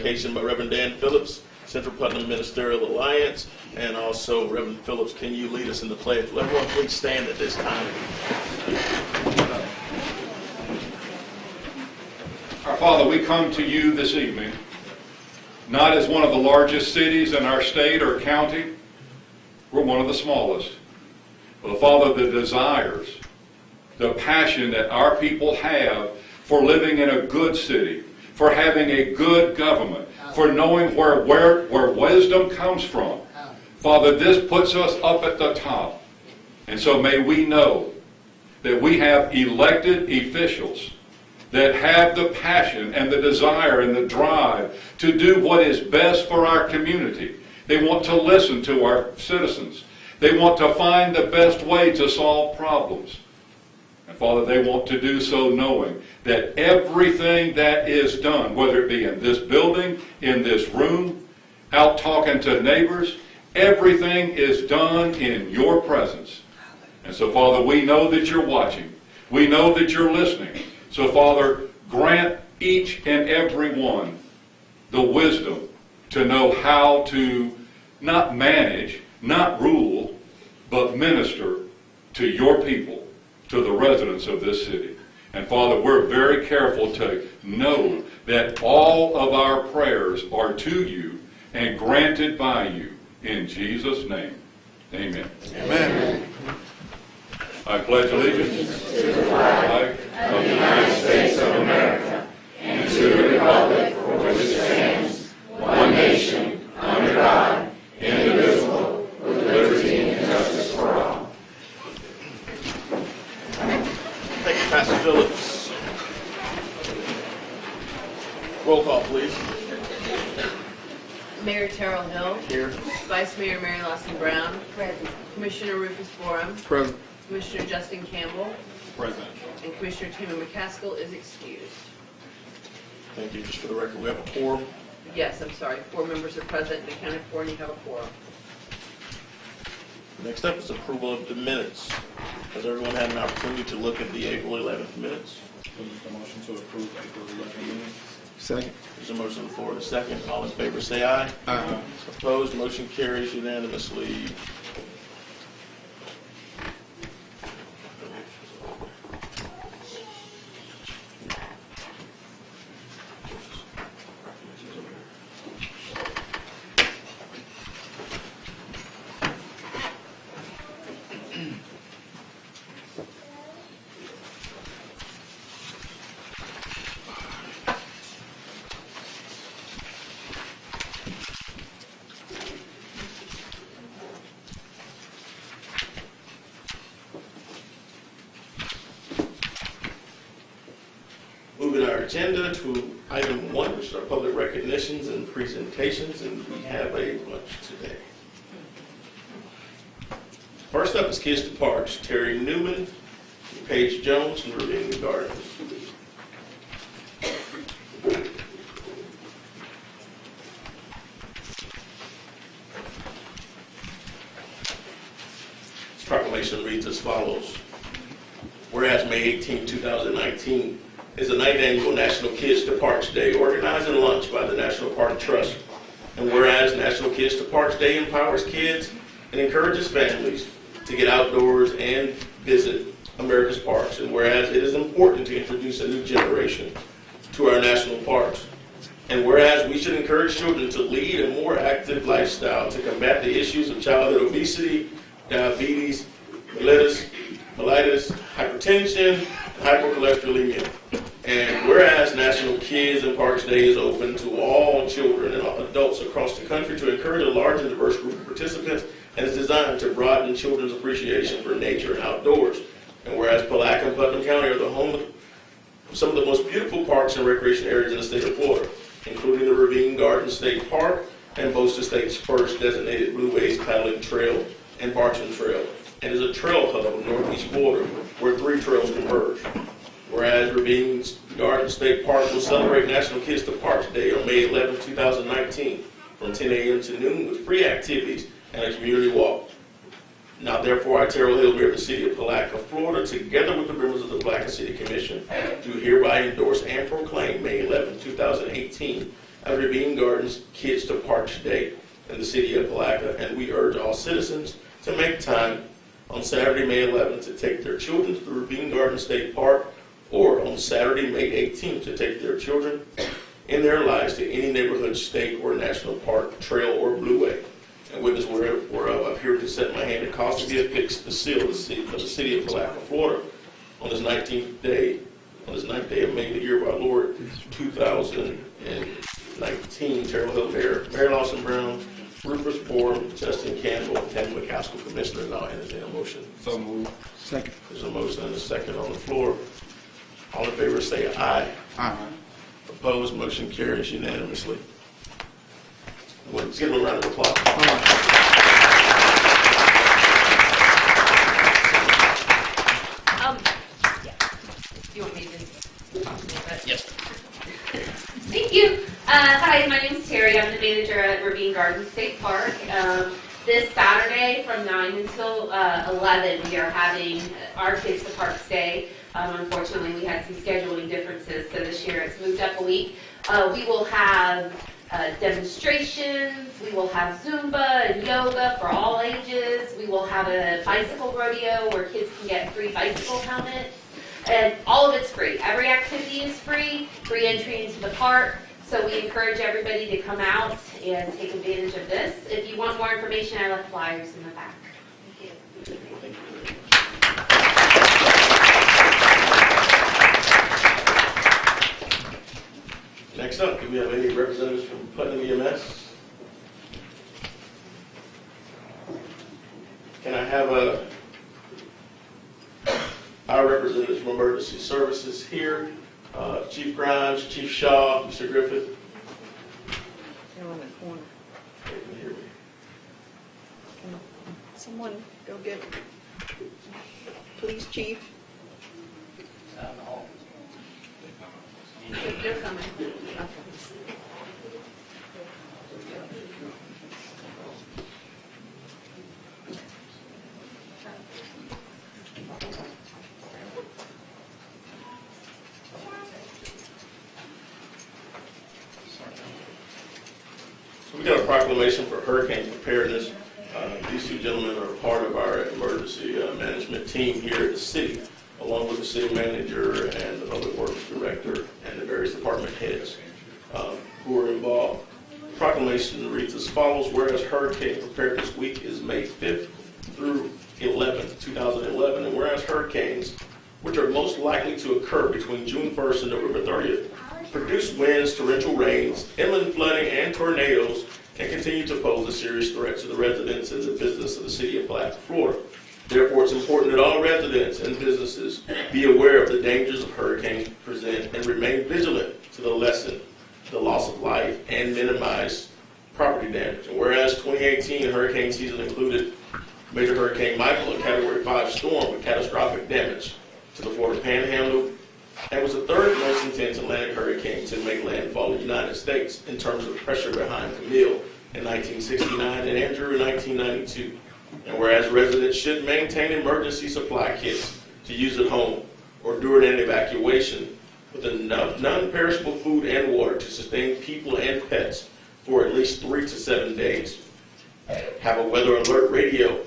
dedication by Reverend Dan Phillips, Central Putnam Ministerial Alliance, and also Reverend Phillips, can you lead us in the pledge? Will everyone please stand at this time? Our Father, we come to you this evening, not as one of the largest cities in our state or county. We're one of the smallest. But Father, the desires, the passion that our people have for living in a good city, for having a good government, for knowing where wisdom comes from. Father, this puts us up at the top. And so may we know that we have elected officials that have the passion and the desire and the drive to do what is best for our community. They want to listen to our citizens. They want to find the best way to solve problems. And Father, they want to do so knowing that everything that is done, whether it be in this building, in this room, out talking to neighbors, everything is done in your presence. And so, Father, we know that you're watching. We know that you're listening. So, Father, grant each and every one the wisdom to know how to not manage, not rule, but minister to your people, to the residents of this city. And Father, we're very careful to know that all of our prayers are to you and granted by you. In Jesus' name, amen. Amen. I pledge allegiance to the flag of the United States of America and to the republic for which it stands, one nation, under God, indivisible, with liberty and justice for all. Thank you, Pastor Phillips. Roll call, please. Mayor Terrell Hill. Here. Vice Mayor Mary Lawson Brown. Present. Commissioner Rufus Borum. Present. Commissioner Justin Campbell. Present. And Commissioner Tammy McCaskill is excused. Thank you. Just for the record, we have a quorum. Yes, I'm sorry. 4 members are present and accounted for, and you have a quorum. Next up is approval of the minutes. Has everyone had an opportunity to look at the April 11th minutes? A motion to approve April 11th minutes. Second. There's a motion on the floor and a second. All in favor say aye. Aye. Opposed, motion carries unanimously. Moving our agenda to item 1, which is our public recognitions and presentations, and we have a bunch today. First up is Kids to Parks, Terry Newman, Paige Jones from Ravine Gardens. This proclamation reads as follows. Whereas May 18, 2019 is the 9th annual National Kids to Parks Day, organized and launched by the National Park Trust. And whereas National Kids to Parks Day empowers kids and encourages families to get outdoors and visit America's parks. And whereas it is important to introduce a new generation to our national parks. And whereas we should encourage children to lead a more active lifestyle to combat the issues of childhood obesity, diabetes, mellitus, hypertension, and hypercholesterolemia. And whereas National Kids and Parks Day is open to all children and adults across the country to encourage a large and diverse group of participants, and is designed to broaden children's appreciation for nature and outdoors. And whereas Palaca and Putnam County are the home of some of the most beautiful parks and recreation areas in the state of Florida, including the Ravine Gardens State Park and boasts the state's first designated Blue Waves paddling trail and Bartram Trail, and is a trail hub of northeast Florida where 3 trails converge. Whereas Ravine Gardens State Park will celebrate National Kids to Parks Day on May 11, 2019 from 10 a.m. to noon with free activities and a community walk. Now therefore I, Terrell Hill, Mayor of the City of Palaca, Florida, together with the members of the Palaca City Commission, do hereby endorse and proclaim May 11, 2018 as Ravine Gardens Kids to Parks Day in the city of Palaca, and we urge all citizens to make time on Saturday, May 11th to take their children to the Ravine Gardens State Park, or on Saturday, May 18th to take their children in their lives to any neighborhood, state, or national park, trail, or blueway. And with this whereof, I appear to set my hand and cause to be affixed the seal of the city of Palaca, Florida, on this 19th day, on this 9th day of May, the year of our Lord, 2019. Terrell Hill, Mayor, Mary Lawson Brown, Rufus Borum, Justin Campbell, and Tammy McCaskill, Commissioner. I'll entertain a motion. So moved. Second. There's a motion and a second on the floor. All in favor say aye. Aye. Opposed, motion carries unanimously. Let's give them a round of applause. You want me to talk a little bit? Yes. Thank you. Hi, my name is Terry. I'm the manager at Ravine Gardens State Park. This Saturday from 9 until 11, we are having our Kids to Parks Day. Unfortunately, we had some scheduling differences, so this year it's moved up a week. We will have demonstrations, we will have Zumba and yoga for all ages, we will have a bicycle rodeo where kids can get free bicycle helmets, and all of it's free. Every activity is free, free entry into the park, so we encourage everybody to come out and take advantage of this. If you want more information, I left flyers in the back. Thank you. Next up, do we have any representatives from Putnam EMS? Can I have our representatives from Emergency Services here? Chief Grimes, Chief Shaw, Mr. Griffith. They're on the corner. They can hear me. Someone go get, please, Chief. They're coming. Okay. So we got a proclamation for hurricane preparedness. These two gentlemen are part of our emergency management team here at the city, along with the city manager and the public works director and the various department heads who are involved. The proclamation reads as follows: whereas Hurricane Preparedness Week is May 5th through 11th, 2011, and whereas hurricanes, which are most likely to occur between June 1st and November 30th, produce winds, torrential rains, inland flooding, and tornadoes, can continue to pose a serious threat to the residents and the business of the city of Palaca, Florida. Therefore, it's important that all residents and businesses be aware of the dangers of hurricanes present and remain vigilant to lessen the loss of life and minimize property damage. And whereas 2018 hurricane season included Major Hurricane Michael, a Category 5 storm with catastrophic damage to the Florida Panhandle, and was the third most intense Atlantic hurricane to make landfall in the United States in terms of pressure behind Camille in 1969 and Andrew in 1992. And whereas residents should maintain emergency supply kits to use at home or during an evacuation with enough non-perishable food and water to sustain people and pets for at least 3 to 7 days. Have a weather alert radio,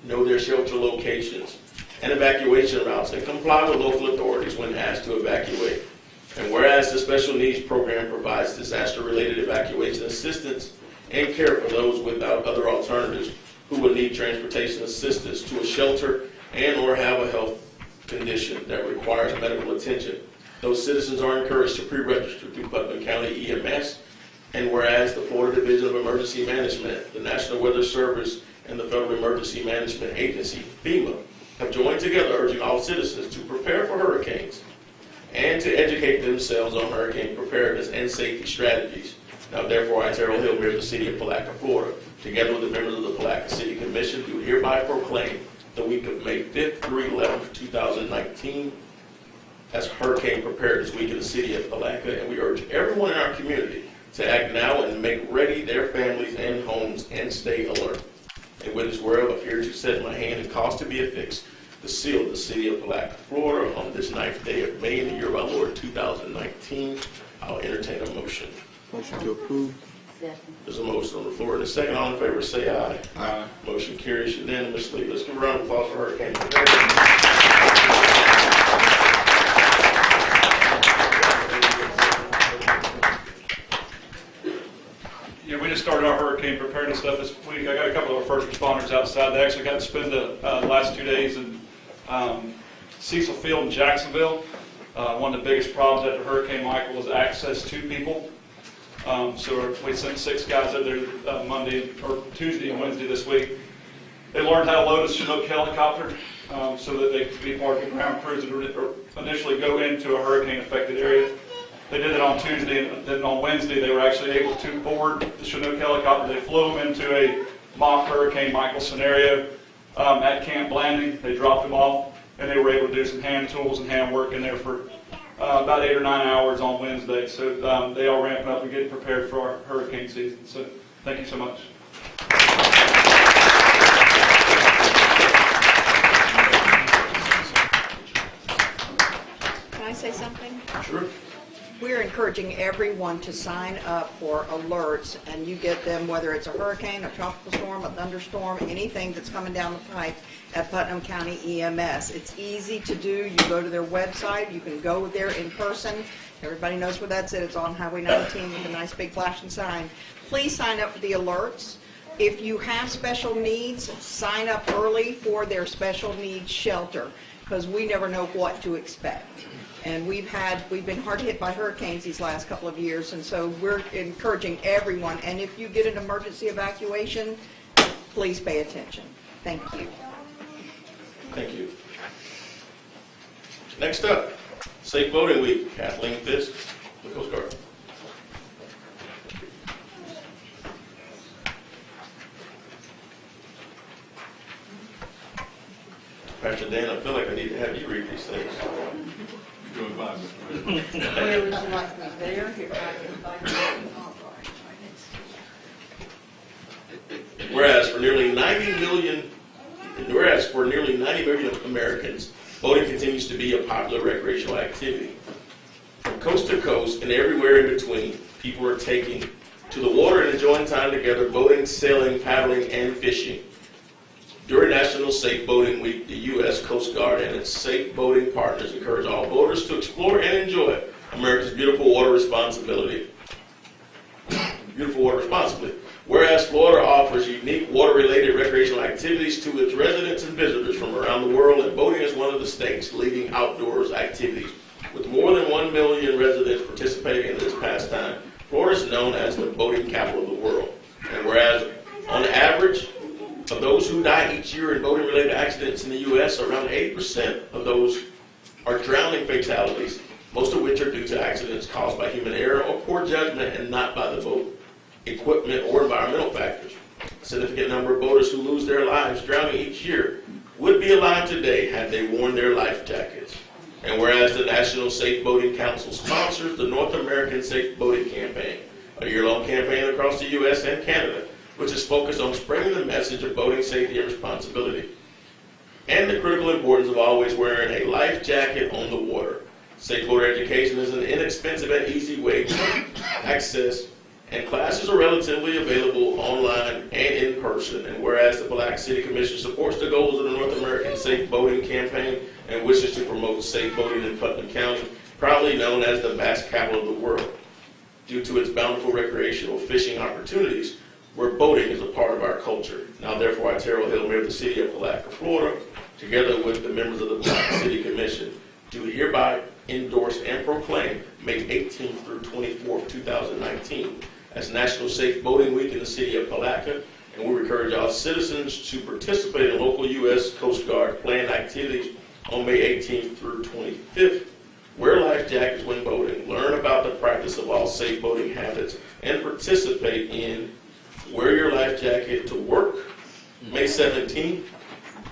know their shelter locations and evacuation routes, and comply with local authorities when asked to evacuate. And whereas the Special Needs Program provides disaster-related evacuation assistance and care for those without other alternatives who will need transportation assistance to a shelter and or have a health condition that requires medical attention, those citizens are encouraged to pre-register through Putnam County EMS. And whereas the Florida Division of Emergency Management, the National Weather Service, and the Federal Emergency Management Agency, FEMA, have joined together urging all citizens to prepare for hurricanes and to educate themselves on hurricane preparedness and safety strategies. Now, therefore, I, Terrell Hill, Mayor of the City of Palaca, Florida, together with the members of the Palaca City Commission, do hereby proclaim the week of May 5th through 11th, 2019 as Hurricane Preparedness Week in the City of Palaca, and we urge everyone in our community to act now and make ready their families and homes and stay alert. And with this whereof, I fear to set my hand and cause to be affixed the seal of the City of Palaca, Florida, on this 9th day of May in the year of our Lord 2019. I'll entertain a motion. Motion to approve. There's a motion on the floor and a second. All in favor say aye. Aye. Motion carries unanimously. Let's give a round of applause for Hurricane Preparedness. Yeah, we just started our hurricane preparedness stuff this week. I got a couple of our first responders outside. They actually got to spend the last 2 days in Cecil Field in Jacksonville. One of the biggest problems after Hurricane Michael was access to people. So we sent 6 guys out there Monday or Tuesday and Wednesday this week. They learned how to load a Chinook helicopter so that they could be part of the ground crews that initially go into a hurricane-affected area. They did it on Tuesday, and then on Wednesday they were actually able to board the Chinook helicopter. They flew them into a mock Hurricane Michael scenario at Camp Blanding. They dropped them off, and they were able to do some hand tools and hand work in there for about 8 or 9 hours on Wednesday. So they are ramping up and getting prepared for our hurricane season. So thank you so much. Can I say something? Sure. We're encouraging everyone to sign up for alerts, and you get them whether it's a hurricane, a tropical storm, a thunderstorm, anything that's coming down the pipe at Putnam County EMS. It's easy to do. You go to their website. You can go there in person. Everybody knows where that's at. It's on Highway 19 with a nice big flashing sign. Please sign up for the alerts. If you have special needs, sign up early for their special needs shelter, because we never know what to expect. And we've been hard hit by hurricanes these last couple of years, and so we're encouraging everyone. And if you get an emergency evacuation, please pay attention. Thank you. Thank you. Next up, Safe Boating Week. Kathleen Fisk, the Coast Guard. Pastor Dan, I feel like I need to have you read these things. Doing fine, Mr. President. Where would you like me there? Here, I can find it. Whereas for nearly 90 million Americans, boating continues to be a popular recreational activity. From coast to coast and everywhere in between, people are taking to the water and enjoying time together, boating, sailing, paddling, and fishing. During National Safe Boating Week, the U.S. Coast Guard and its safe boating partners encourage all boaters to explore and enjoy America's beautiful water responsibly. Whereas Florida offers unique water-related recreational activities to its residents and visitors from around the world, and boating is one of the state's leading outdoors activities. With more than 1 million residents participating in this pastime, Florida is known as the boating capital of the world. And whereas, on average, of those who die each year in boating-related accidents in the U.S., around 80% of those are drowning fatalities, most of which are due to accidents caused by human error or poor judgment and not by the boat, equipment, or environmental factors. A significant number of boaters who lose their lives drowning each year would be alive today had they worn their life jackets. And whereas the National Safe Boating Council sponsors the North American Safe Boating Campaign, a year-long campaign across the U.S. and Canada, which is focused on spreading the message of boating safety and responsibility, and the critical importance of always wearing a life jacket on the water. Safe boater education is an inexpensive and easy way to access, and classes are relatively available online and in person. And whereas the Palatka City Commission supports the goals of the North American Safe Boating Campaign and wishes to promote safe boating in Putnam County, proudly known as the bass capital of the world, due to its bountiful recreational fishing opportunities, where boating is a part of our culture. Now, therefore, I, Terrell Hill, Mayor of the City of Palatka, Florida, together with the members of the Palatka City Commission, do hereby endorse and proclaim May 18th through 24th, 2019 as National Safe Boating Week in the City of Palatka, and we encourage all citizens to participate in local U.S. Coast Guard planned activities on May 18th through 25th. Wear life jackets when boating, learn about the practice of all safe boating habits, and participate in Wear Your Life Jacket to Work, May 17th,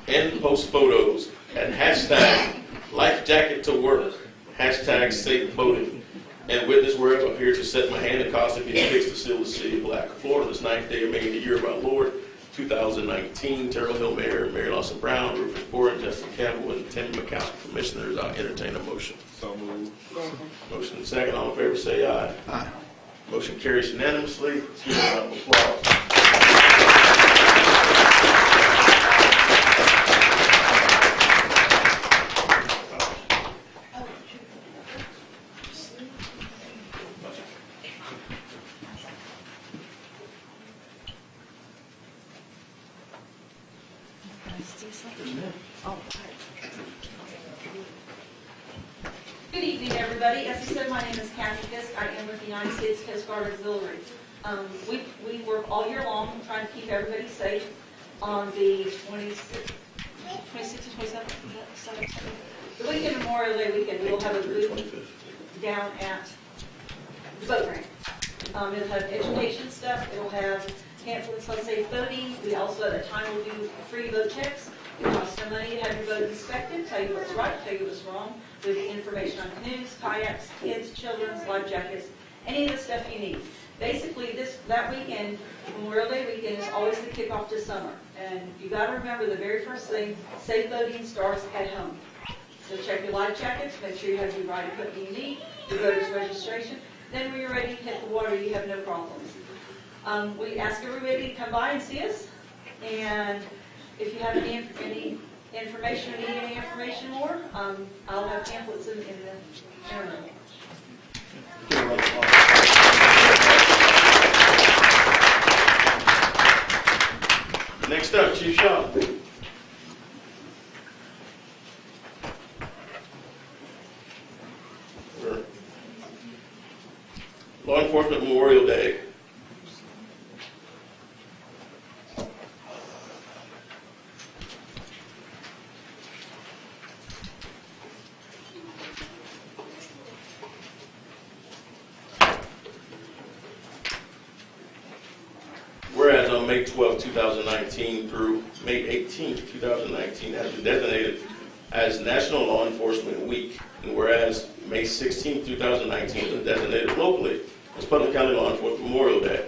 and post photos at hashtag Life Jacket to Work, hashtag Safe Boating. And with this word, I'm here to set my hand and cause to be fixed to seal the City of Palatka, Florida, this 9th day of May in the year of our Lord, 2019. Terrell Hill, Mayor, Mary Lawson Brown, Rufus Boren, Justin Campbell, and Tim McCown, Commissioners. I'll entertain a motion. So moved. Motion and second. All in favor say aye. Aye. Motion carries unanimously. Let's give a round of applause. Good evening, everybody. As I said, my name is Kathy Fisk. I am with the United States Coast Guard Auxiliary. We work all year long trying to keep everybody safe. On the 26th and 27th, the weekend Memorial Day weekend, we will have a booth down at the boat ramp. It'll have education stuff. It'll have pamphlets on safe boating. We also at a time will do free boat checks. It costs no money to have your boat inspected, tell you what's right, tell you what's wrong, with information on canoes, kayaks, kids, children's, life jackets, any of the stuff you need. Basically, that weekend, Memorial Day weekend, is always the kickoff to summer. And you got to remember the very first thing, safe boating starts at home. So check your life jackets, make sure you have your right equipment you need, your boater's registration. Then when you're ready to hit the water, you have no problems. We ask everybody to come by and see us. And if you have any information or need any information more, I'll have pamphlets in the room. Give a round of applause. Next up, Chief Shaw. Law Enforcement Memorial Day. Whereas on May 12, 2019 through May 18, 2019 has been designated as National Law Enforcement Week, and whereas May 16, 2019 has been designated locally as Putnam County Law Enforcement Memorial Day.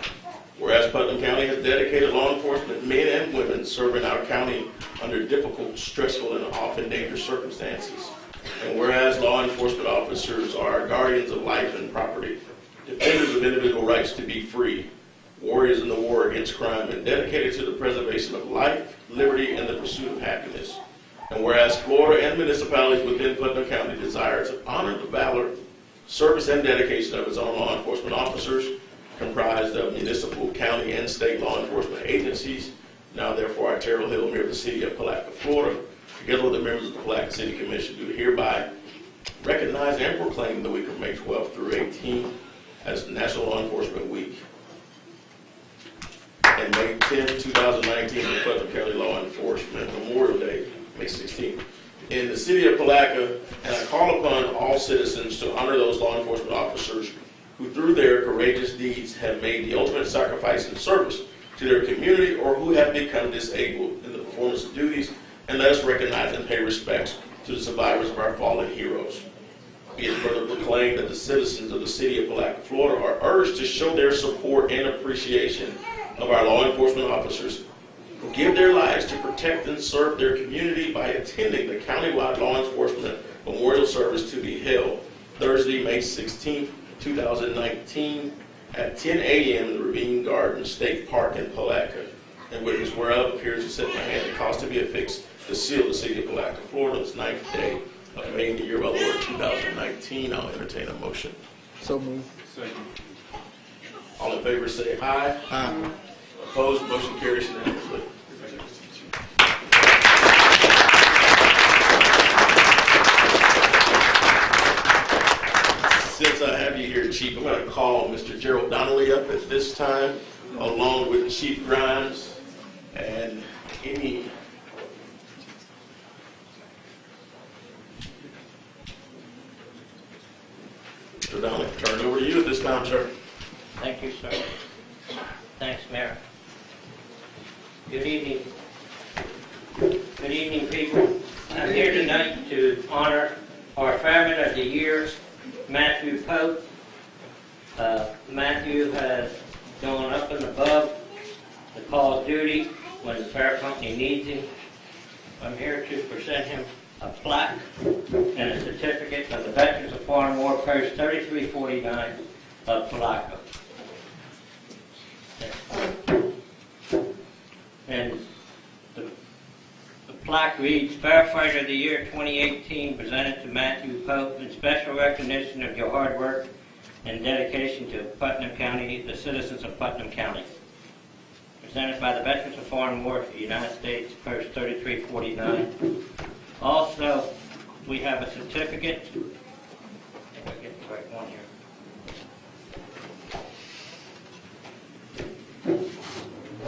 Whereas Putnam County has dedicated law enforcement men and women serving our county under difficult, stressful, and often dangerous circumstances. And whereas law enforcement officers are guardians of life and property, defenders of individual rights to be free, warriors in the war against crime, and dedicated to the preservation of life, liberty, and the pursuit of happiness. And whereas Florida and municipalities within Putnam County desire to honor the valor, service, and dedication of its own law enforcement officers, comprised of municipal, county, and state law enforcement agencies, now therefore I, Terrell Hill, Mayor of the City of Palatka, Florida, together with the members of the Palatka City Commission, do hereby recognize and proclaim the week of May 12th through 18th as National Law Enforcement Week. And May 10, 2019, the Putnam County Law Enforcement Memorial Day, May 16th. In the City of Palatka, and I call upon all citizens to honor those law enforcement officers who through their courageous deeds have made the ultimate sacrifice and service to their community or who have become disabled in the performance of duties, and let us recognize and pay respects to the survivors of our fallen heroes. Be it further proclaimed that the citizens of the City of Palatka, Florida are urged to show their support and appreciation of our law enforcement officers who give their lives to protect and serve their community by attending the countywide law enforcement memorial service to be held Thursday, May 16th, 2019 at 10 a.m. in the Ravine Garden State Park in Palatka. And witness whereof appears to set my hand the cost to be affixed to seal the City of Palatka, Florida, its 9th day of May in the year of our Lord 2019. I'll entertain a motion. So moved. Second. All in favor say aye. Aye. Opposed, motion carries unanimously. Since I have you here, Chief, I'm going to call Mr. Gerald Donnelly up at this time, along with Chief Grimes, and any Mr. Donnelly, turn it over to you at this time, sir. Thank you, sir. Thanks, Mayor. Good evening. Good evening, people. I'm here tonight to honor our Fireman of the Year, Matthew Pope. Matthew has gone up and above the call of duty when the fire company needs him. I'm here to present him a plaque and a certificate of the Veterans of Foreign War Post 3349 of Palatka. plaque reads, Firefighter of the Year 2018 presented to Matthew Pope in special recognition of your hard work and dedication to Putnam County, the citizens of Putnam County. Presented by the Veterans of Foreign War for the United States, Post 3349. Also, we have a certificate. If I get the right one here.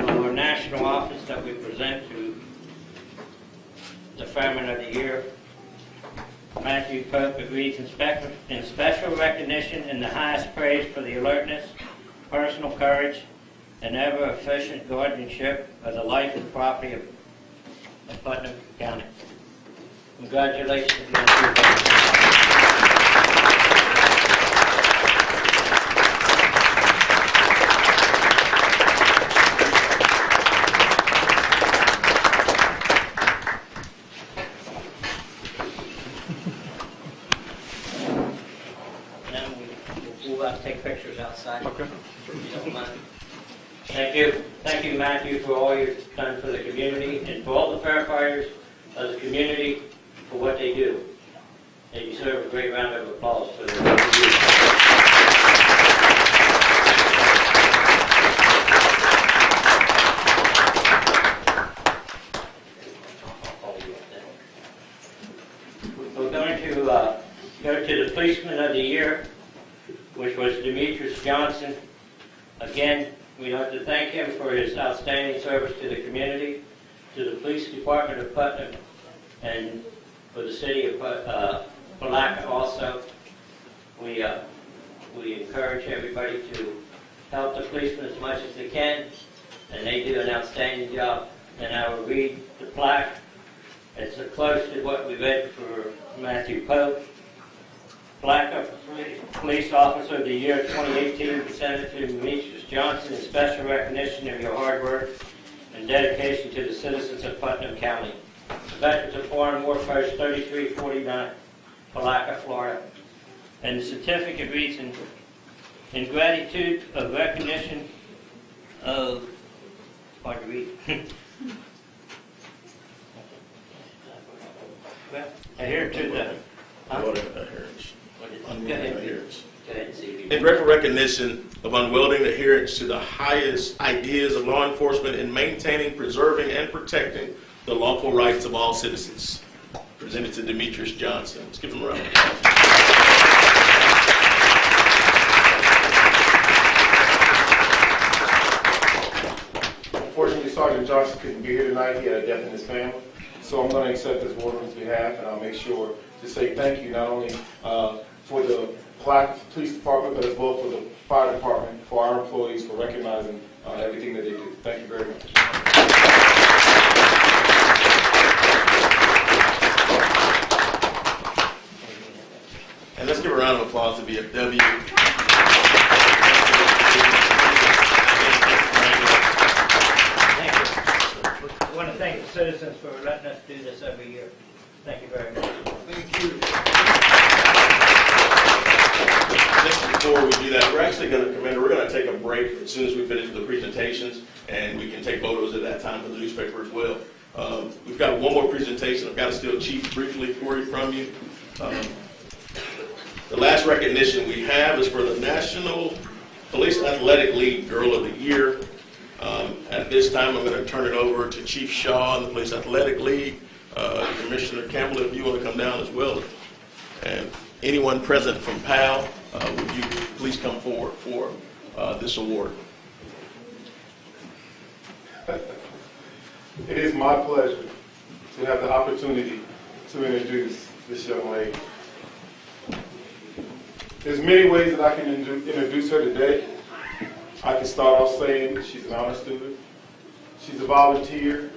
Our national office that we present to the Fireman of the Year, Matthew Pope. It reads, in special recognition and the highest praise for the alertness, personal courage, and ever-efficient guardianship of the life and property of Putnam County. Congratulations, Matthew Pope. We'll take pictures outside. Okay. If you don't mind. Thank you. Thank you, Matthew, for all you've done for the community and for all the firefighters of the community for what they do. They deserve a great round of applause for their work. We're going to go to the Policeman of the Year, which was Demetrius Johnson. Again, we'd like to thank him for his outstanding service to the community, to the Police Department of Putnam, and for the city of Palatka also. We encourage everybody to help the policemen as much as they can, and they do an outstanding job. And I will read the plaque. It's close to what we read for Matthew Pope. Plaque of Police Officer of the Year 2018 presented to Demetrius Johnson in special recognition of your hard work and dedication to the citizens of Putnam County. The Veterans of Foreign War, Post 3349, Palatka, Florida. And the certificate reads, in gratitude of recognition of, hard to read. Well, adhere to the, In direct recognition of unwavering adherence to the highest ideas of law enforcement in maintaining, preserving, and protecting the lawful rights of all citizens. Presented to Demetrius Johnson. Let's give him a round of applause. Unfortunately, Sergeant Johnson couldn't be here tonight. He had a death in his family. So I'm going to accept this award on his behalf, and I'll make sure to say thank you not only for the Palatka Police Department, but as well for the fire department, for our employees, for recognizing everything that they do. Thank you very much. And let's give a round of applause to VFW. thank you. I want to thank the citizens for letting us do this every year. Thank you very much. Thank you. Just before we do that, we're actually going to come in. We're going to take a break as soon as we finish with the presentations, and we can take photos at that time for the newspaper as well. We've got one more presentation. I've got to steal Chief briefly from you. The last recognition we have is for the National Police Athletic League Girl of the Year. At this time, I'm going to turn it over to Chief Shaw and the Police Athletic League. Commissioner Campbell, if you want to come down as well. And anyone present from PAL, would you please come forward for this award? It is my pleasure to have the opportunity to introduce this young lady. There's many ways that I can introduce her today. I can start off saying she's an honor student, she's a volunteer,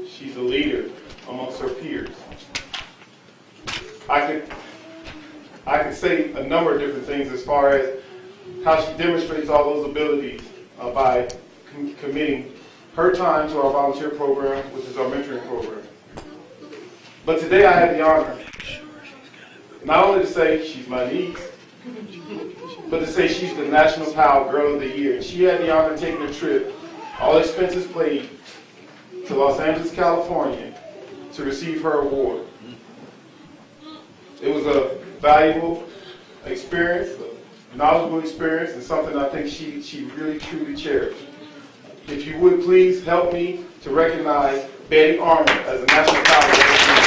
she's a leader amongst her peers. I could say a number of different things as far as how she demonstrates all those abilities by committing her time to our volunteer program, which is our mentoring program. But today I had the honor not only to say she's my niece, but to say she's the National PAL Girl of the Year. And she had the honor of taking a trip, all expenses paid, to Los Angeles, California, to receive her award. It was a valuable experience, a knowledgeable experience, and something I think she really truly cherished. If you would please help me to recognize Betty Arnold as a National Power Recognition.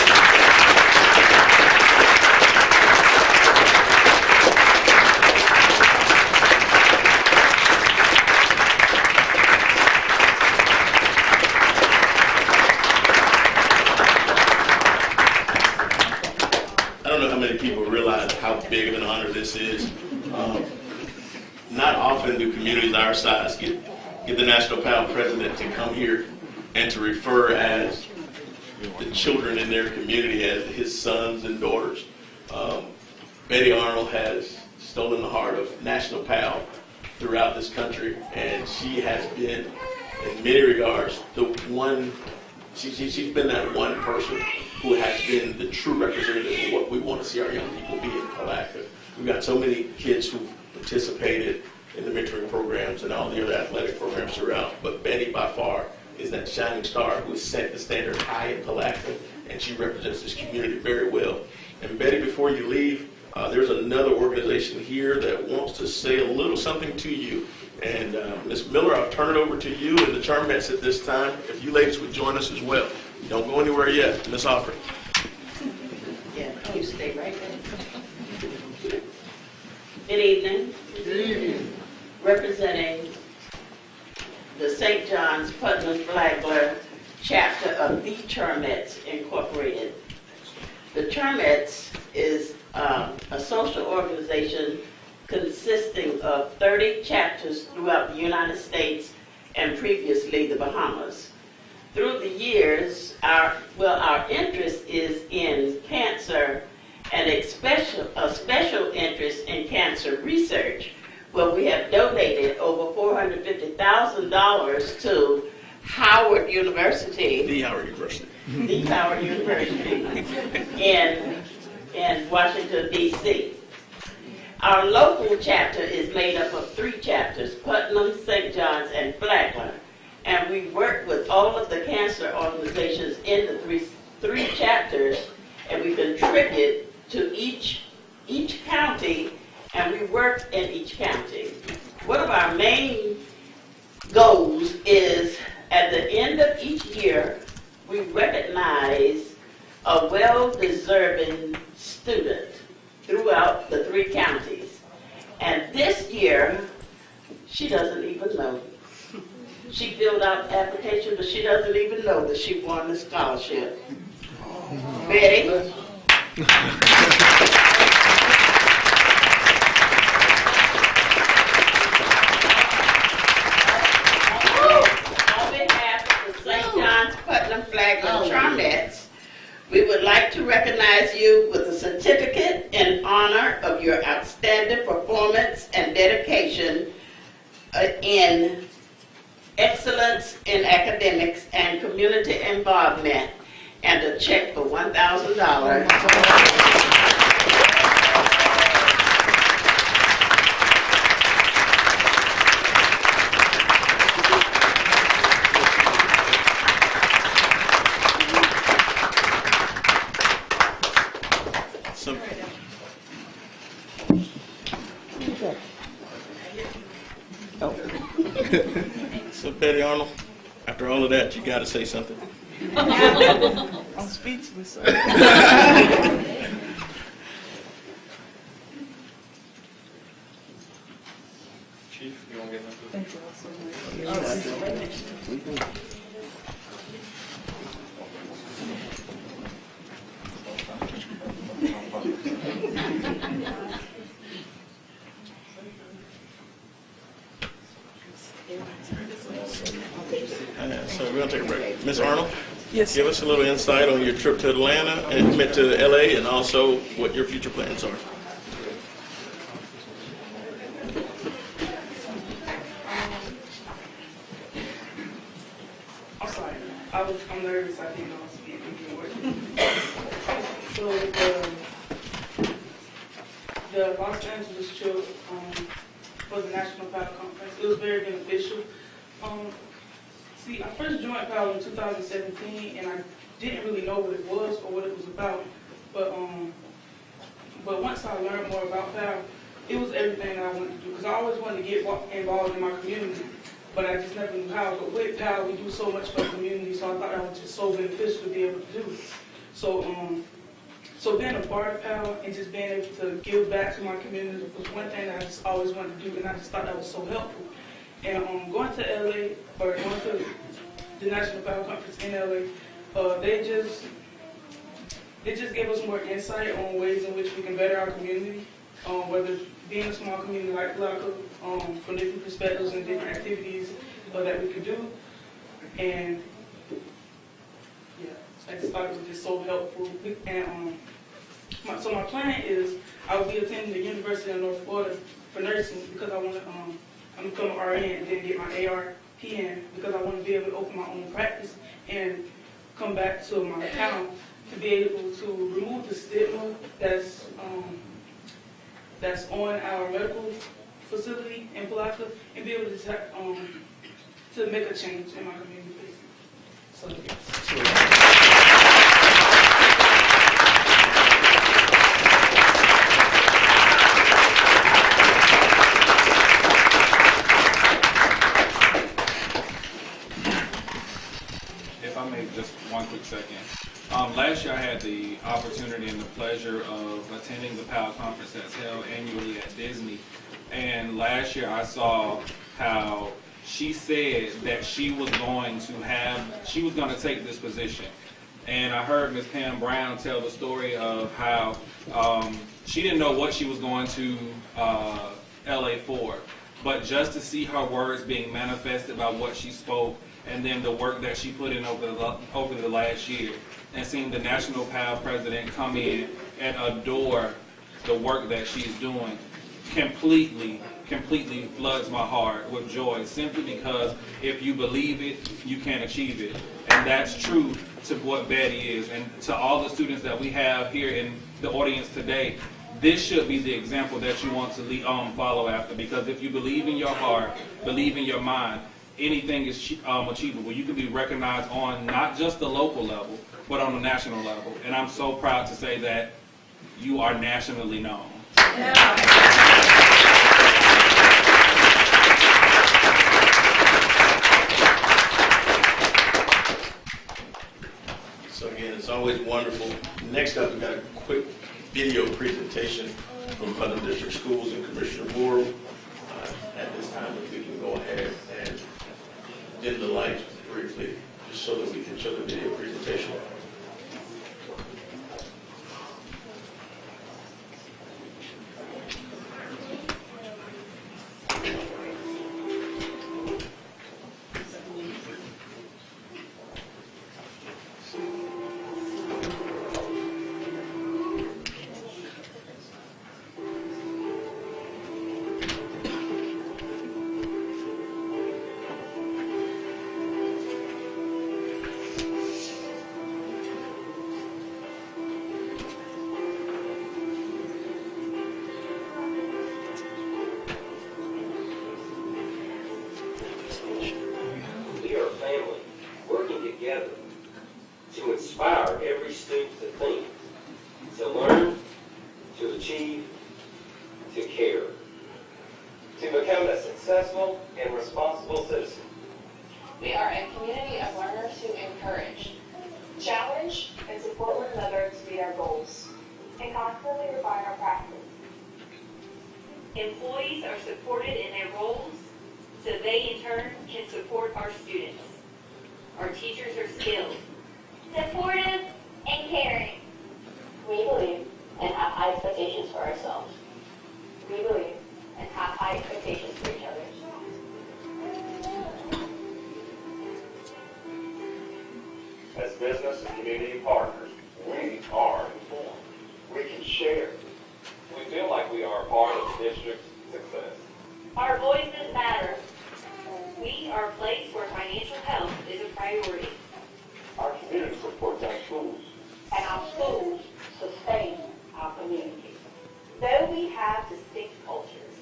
I don't know how many people realize how big of an honor this is. Not often do communities our size get the National PAL president to come here and to refer as the children in their community as his sons and daughters. Betty Arnold has stolen the heart of National PAL throughout this country, and she has been, in many regards, the one. She's been that one person who has been the true representative of what we want to see our young people be in Palatka. We've got so many kids who've participated in the mentoring programs and all the other athletic programs throughout, but Betty by far is that shining star who has set the standard high in Palatka, and she represents this community very well. And Betty, before you leave, there's another organization here that wants to say a little something to you. And Ms. Miller, I'll turn it over to you and the Charmettes at this time. If you ladies would join us as well. Don't go anywhere yet. Ms. Offord. Yeah, you stay right there. Good evening. Good evening. Representing the St. John's Putnam Flagler chapter of the Charmettes Incorporated. The Charmettes is a social organization consisting of 30 chapters throughout the United States and previously the Bahamas. Through the years, our interest is in cancer and a special interest in cancer research, where we have donated over $450,000 to Howard University. The Howard University. The Howard University in Washington, D.C. Our local chapter is made up of 3 chapters, Putnam, St. John's, and Flagler. And we work with all of the cancer organizations in the three chapters, and we contribute to each county, and we work in each county. One of our main goals is, at the end of each year, we recognize a well-deserving student throughout the 3 counties. And this year, she doesn't even know. She filled out the application, but she doesn't even know that she won the scholarship. Betty? On behalf of the St. John's Putnam Flagler Charmettes, we would like to recognize you with a certificate in honor of your outstanding performance and dedication in excellence in academics and community involvement, and a check for $1,000. So Betty Arnold, after all of that, you got to say something. I'm speechless. Chief, you want to get into Thank you all so much. So we're going to take a break. Ms. Arnold, Yes. give us a little insight on your trip to Atlanta and you went to LA, and also what your future plans are. I'm sorry. I'm nervous. I didn't know I was speaking. So the Los Angeles trip for the National Power Conference, it was very beneficial. See, I first joined PAL in 2017, and didn't really know what it was or what it was about. But once I learned more about PAL, it was everything that I wanted to do. Because I always wanted to get involved in my community, but I just never knew how. But with PAL, we do so much for the community, so I thought that was just so beneficial to be able to do. So being a part of PAL and just being able to give back to my community was one thing that I just always wanted to do, and I just thought that was so helpful. And going to LA, or going to the National PAL Conference in LA, they just gave us more insight on ways in which we can better our community, whether being a small community like Palaka, from different perspectives and different activities that we could do. And yeah, I just thought it was just so helpful. And so my plan is I will be attending the University of North Florida for nursing because I want to I'm become an RN and then get my ARPN because I want to be able to open my own practice and come back to my town to be able to remove the stigma that's on our medical facility in Palaka and be able to make a change in my community. So yes. If I may, just one quick second. Last year I had the opportunity and the pleasure of attending the PAL conference that's held annually at Disney. And last year I saw how she said that she was going to take this position. And I heard Ms. Pam Brown tell the story of how she didn't know what she was going to LA for. But just to see her words being manifested by what she spoke, and then the work that she put in over the last year, and seeing the National PAL president come in and adore the work that she's doing, completely floods my heart with joy, simply because if you believe it, you can achieve it. And that's true to what Betty is. And to all the students that we have here in the audience today, this should be the example that you want to follow after, because if you believe in your heart, believe in your mind, anything is achievable. You can be recognized on not just the local level, but on the national level. And I'm so proud to say that you are nationally known. So again, it's always wonderful. Next up, we've got a quick video presentation from Putnam District Schools and Commissioner Moore. At this time, if we can go ahead and dim the lights briefly, just so that we can show the video presentation. To inspire every student to think, to learn, to achieve, to care, to become a successful and responsible citizen. We are a community of learners who encourage, challenge, and support one another to meet our goals, and constantly refine our practice. Employees are supported in their roles so they in turn can support our students. Our teachers are skilled, supportive, and caring. We believe and have high expectations for ourselves. We believe and have high expectations for each other. As business and community partners, we are informed. We can share. We feel like we are a part of the district's success. Our voices matter. We are a place where financial health is a priority. Our community supports our schools. And our schools sustain our community. Though we have distinct cultures,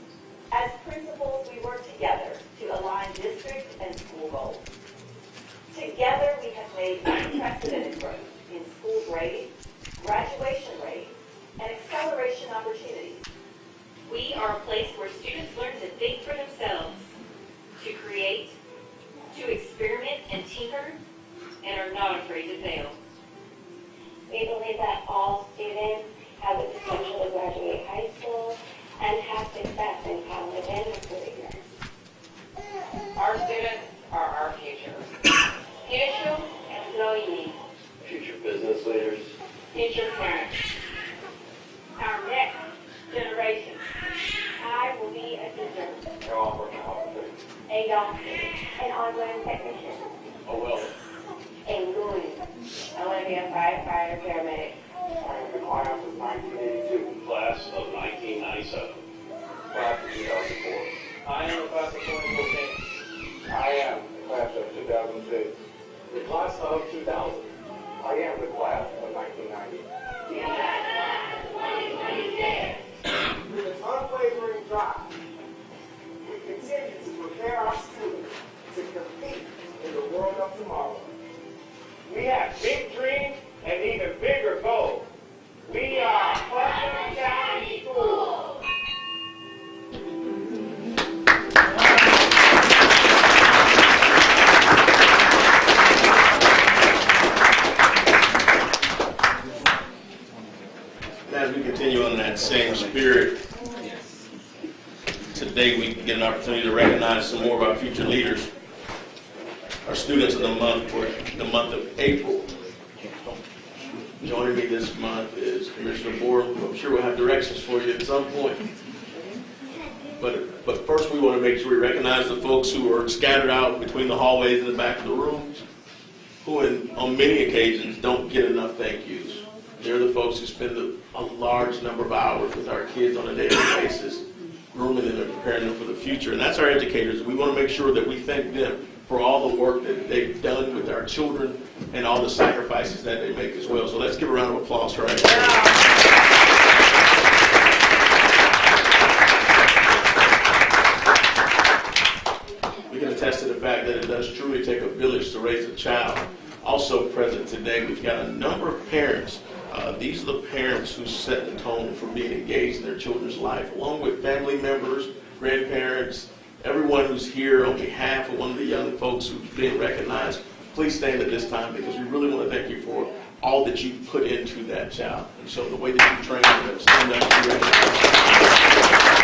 as principals we work together to align district and school goals. Together we have made unprecedented growth in school grade, graduation rate, and acceleration opportunities. We are a place where students learn to think for themselves, to create, to experiment and tinker, and are not afraid to fail. We believe that all students have the potential to graduate high school and have success in college and their career. Our students are our future. Future employees, Future business leaders. future parents, our next generation. I will be a teacher, a doctor, an ongoing technician, A welder. a lawyer, Olivia firefighter paramedic. I am the class of 1982. Class of 1997. Class of 2004. I am a class of 2014. I am the class of 2006. The class of 2000. I am the class of 1990. With an unwavering drive, we continue to prepare our students to compete in the world of tomorrow. We have big dreams and even bigger goals. We are Putnam County Schools. As we continue on in that same spirit, today we get an opportunity to recognize some more of our future leaders. Our students of the month for the month of April. Joining me this month is Commissioner Moore, who I'm sure will have directions for you at some point. But first we want to make sure we recognize the folks who are scattered out between the hallways and the back of the rooms, who on many occasions don't get enough thank yous. They're the folks who spend a large number of hours with our kids on a daily basis, grooming them and preparing them for the future. And that's our educators. We want to make sure that we thank them for all the work that they've done with our children and all the sacrifices that they make as well. So let's give a round of applause for our educators. We can attest to the fact that it does truly take a village to raise a child. Also present today, we've got a number of parents. These are the parents who set the tone for being engaged in their children's life, along with family members, grandparents, everyone who's here on behalf of one of the young folks who's being recognized. Please stand at this time because we really want to thank you for all that you put into that child. And so the way that you train them, stand up and be recognized.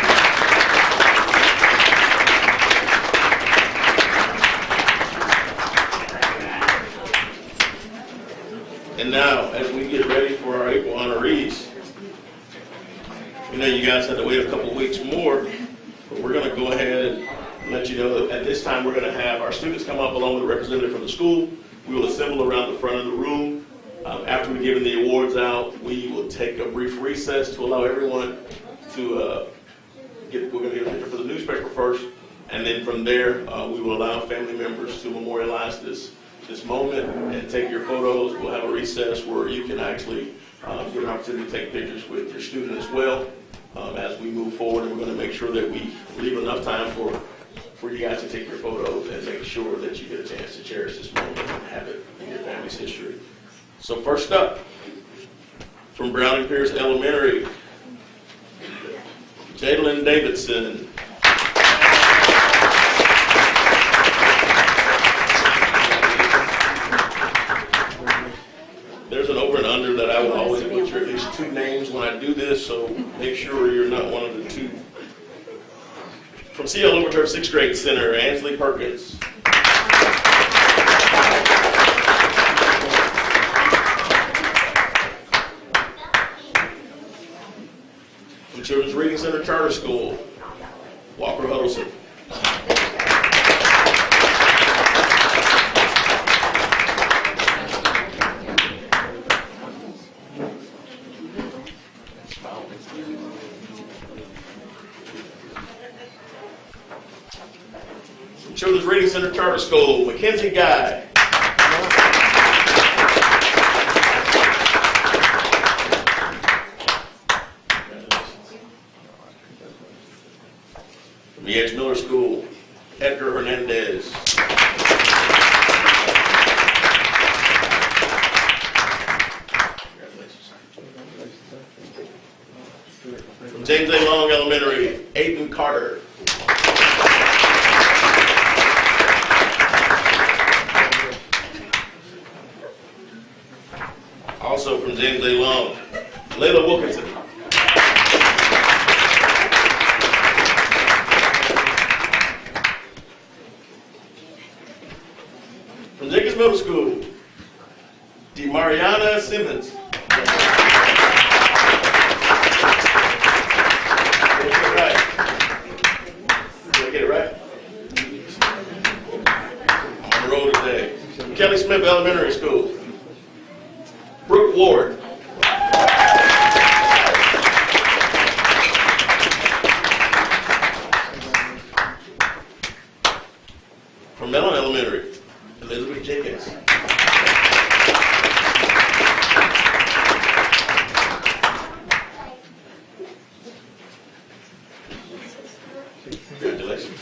And now, as we get ready for our April honorees, we know you guys had to wait a couple weeks more, but we're going to go ahead and let you know that at this time we're going to have our students come up along with a representative from the school. We will assemble around the front of the room. After we've given the awards out, we will take a brief recess to allow everyone to we're going to get a picture for the newspaper first, and then from there we will allow family members to memorialize this moment and take your photos. We'll have a recess where you can actually get an opportunity to take pictures with your student as well as we move forward. And we're going to make sure that we leave enough time for you guys to take your photos and make sure that you get a chance to cherish this moment and have it in your family's history. So first up, from Browning Pierce Elementary, Jalen Davidson. There's an over and under that I will always butcher at least two names when I do this, so make sure you're not one of the two. From CL Overturf 6th grade center, Ansley Perkins. From Children's Reading Center Charter School, Walker Huddleston. Children's Reading Center Charter School, Mackenzie Guy. From E.H. Miller School, Edgar Hernandez. Elementary, Aiden Carter. Also from James A. Long, Layla Wilkinson. From Jenkins Middle School, DeMariana Simmons. Get it right. I'm on the road today. Kelly Smith Elementary School, Brooke Ward. From Mellon Elementary, Elizabeth Jenkins. Congratulations.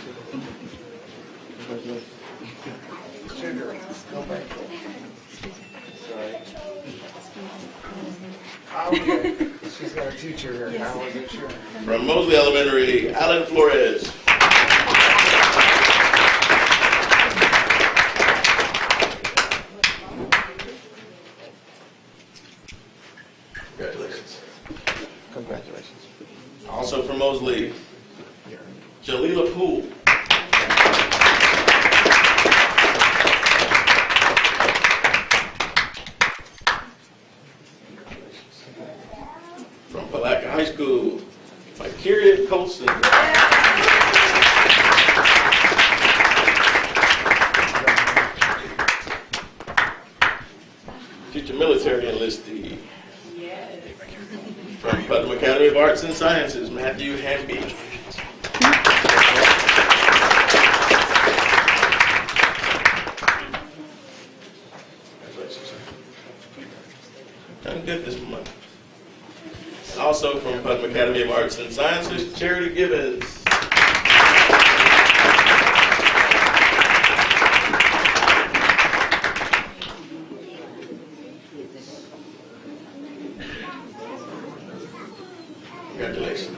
Okay, she's got a teacher here. I wasn't sure. From Mosley Elementary, Alan Flores. Congratulations. Congratulations. Also from Mosley, Jalila Poole. From Palatka High School, Mikeria Colson. Future military enlistee. From Putnam Academy of Arts and Sciences, Matthew Hamby. Congratulations, sir. Done good this month. Also from Putnam Academy of Arts and Sciences, Charity Gibbons. Congratulations.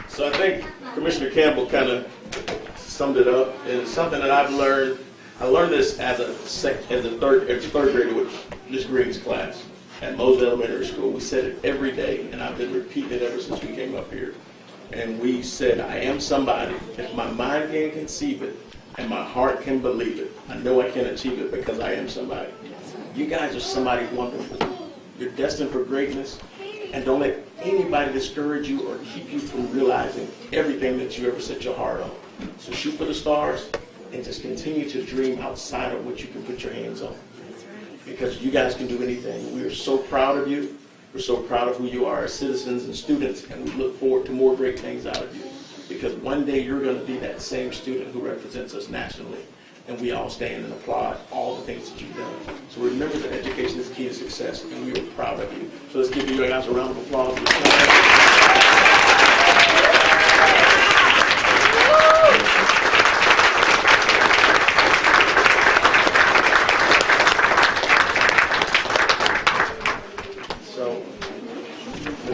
So I think Commissioner Campbell kind of summed it up, and it's something that I've learned. I learned this as a third grader with Miss Green's class at Mosley Elementary School. We said it every day, and I've been repeating it ever since we came up here. And we said, I am somebody. If my mind can conceive it and my heart can believe it, I know I can achieve it because I am somebody. You guys are somebody wonderful. You're destined for greatness, and don't let anybody discourage you or keep you from realizing everything that you ever set your heart on. So shoot for the stars and just continue to dream outside of what you can put your hands on. Because you guys can do anything. We are so proud of you. We're so proud of who you are as citizens and students, and we look forward to more great things out of you. Because one day you're going to be that same student who represents us nationally, and we all stand and applaud all the things that you've done. So remember that education is key to success, and we are proud of you. So let's give you guys a round of applause.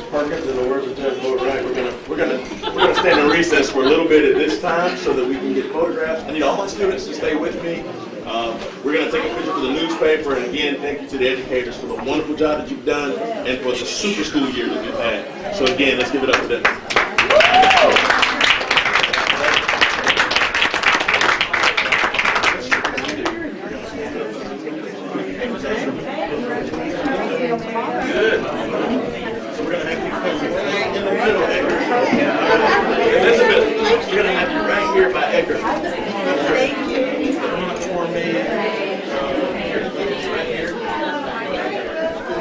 Perkins, in the words of Judge Lloyd Wright, we're gonna stand in recess for a little bit at this time so that we can get photographs. I need all my students to stay with me. We're gonna take a picture for the newspaper, and again, thank you to the educators for the wonderful job that you've done and for the super school year that you've had. So again, let's give it up for them. Good. Elizabeth, we're going to have you right here by Edgar. Thank you. Come on for me. Right here.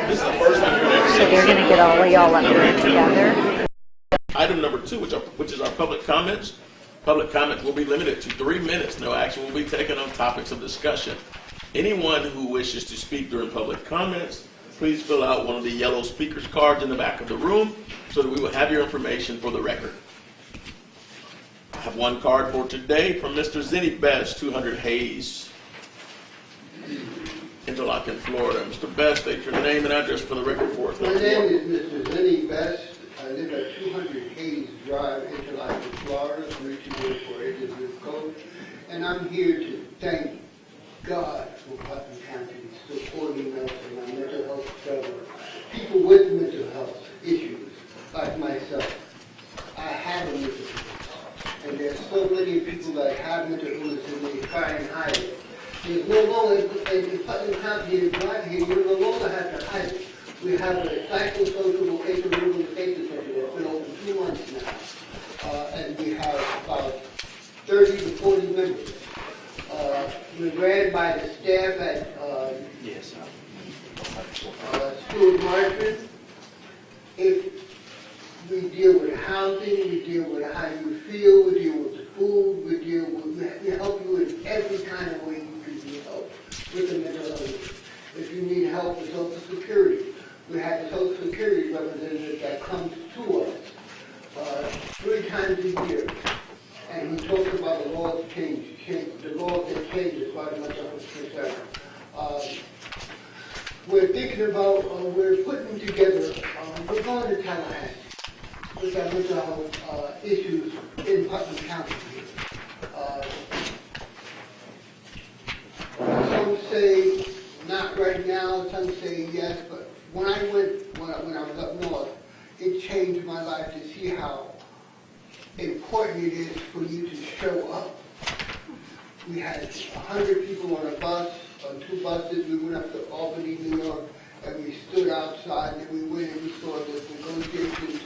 This is the first time you're going to So they're going to get all of y'all up here together. Item number 2, which is our public comments. Public comments will be limited to 3 minutes. No action will be taken on topics of discussion. Anyone who wishes to speak during public comments, please fill out one of the yellow speakers cards in the back of the room so that we will have your information for the record. I have one card for today from Mr. Zenny Best, 200 Hayes. Interlochen, Florida. Mr. Best, state your name and address for the record for us. My name is Mr. Lenny Best. I live at 200 Hayes Drive, Interlochen, Florida, 32848 is the zip code. And I'm here to thank God for Putnam County supporting us in our mental health struggle. People with mental health issues, like myself. I have a mental illness. And there's so many people that have mental illness and they try and hide it. There's no longer, in Putnam County, right here, you no longer have to hide it. We have a psychosocial vocational rehabilitation center that's been open 2 months now. And we have about 30 to 40 members. We're ran by the staff at Stuart Martin. If we deal with housing, we deal with how you feel, we deal with the food, we help you in every kind of way you can be helped with the mental illness. If you need help with Social Security, we have the Social Security representative that comes to us 3 times a year. And he talks about the laws change, the laws that change as far as mental health is concerned. We're thinking about, we're putting together, we're going to Tallahassee with our mental health issues in Putnam County. Some say not right now, some say yes, but when I was up north, it changed my life to see how important it is for you to show up. We had 100 people on a bus, on 2 buses. We went up to Albany, New York, and we stood outside, and we went and we saw the negotiations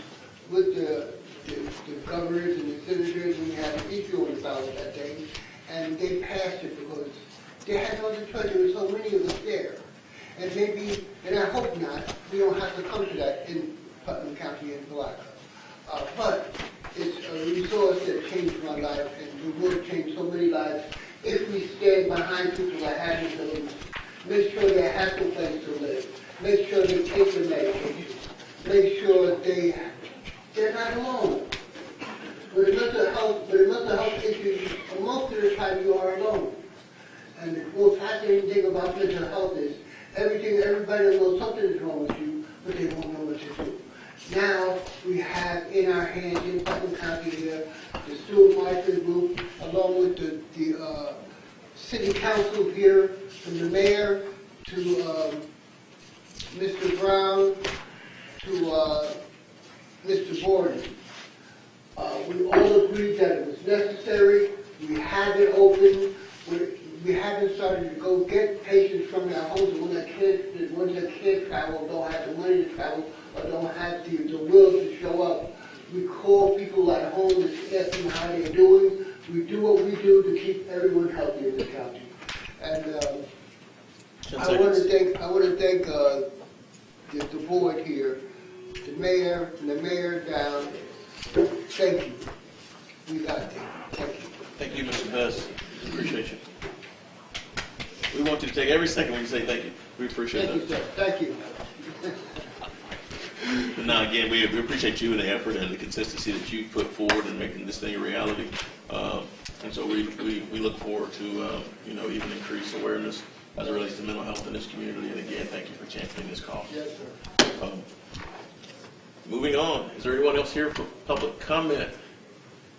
with the governors and the senators, and we had an issue on the ballot that day, and they passed it because they had no other choice. There were so many of us there. And maybe, and I hope not, we don't have to come to that in Putnam County and Palatka. But it's a resource that changed my life and will change so many lives if we stand behind people that have mental illness. Make sure they have a place to live. Make sure they take their medication. Make sure they're not alone. With mental health issues, most of the time you are alone. And the most fascinating thing about mental health is everybody knows something is wrong with you, but they won't know what to do. Now we have in our hands in Putnam County here the Stuart Martin group, along with the city council here, from the mayor to Mr. Brown to Mr. Borden. We all agreed that it was necessary. We have it open. We haven't started to go get patients from their homes, and when they can't travel, don't have the money to travel, or don't have the will to show up. We call people at home and ask them how they're doing. We do what we do to keep everyone healthy in the county. And I want to thank the board here, the mayor and the mayor down. Thank you. We got it. Thank you. Thank you, Mr. Best. Appreciate you. We want you to take every second when you say thank you. We appreciate that. Thank you, sir. Thank you. Now, again, we appreciate you and the effort and the consistency that you put forward in making this thing a reality. And so we look forward to, even increased awareness as it relates to mental health in this community. And again, thank you for championing this cause. Yes, sir. Moving on, is there anyone else here for public comment?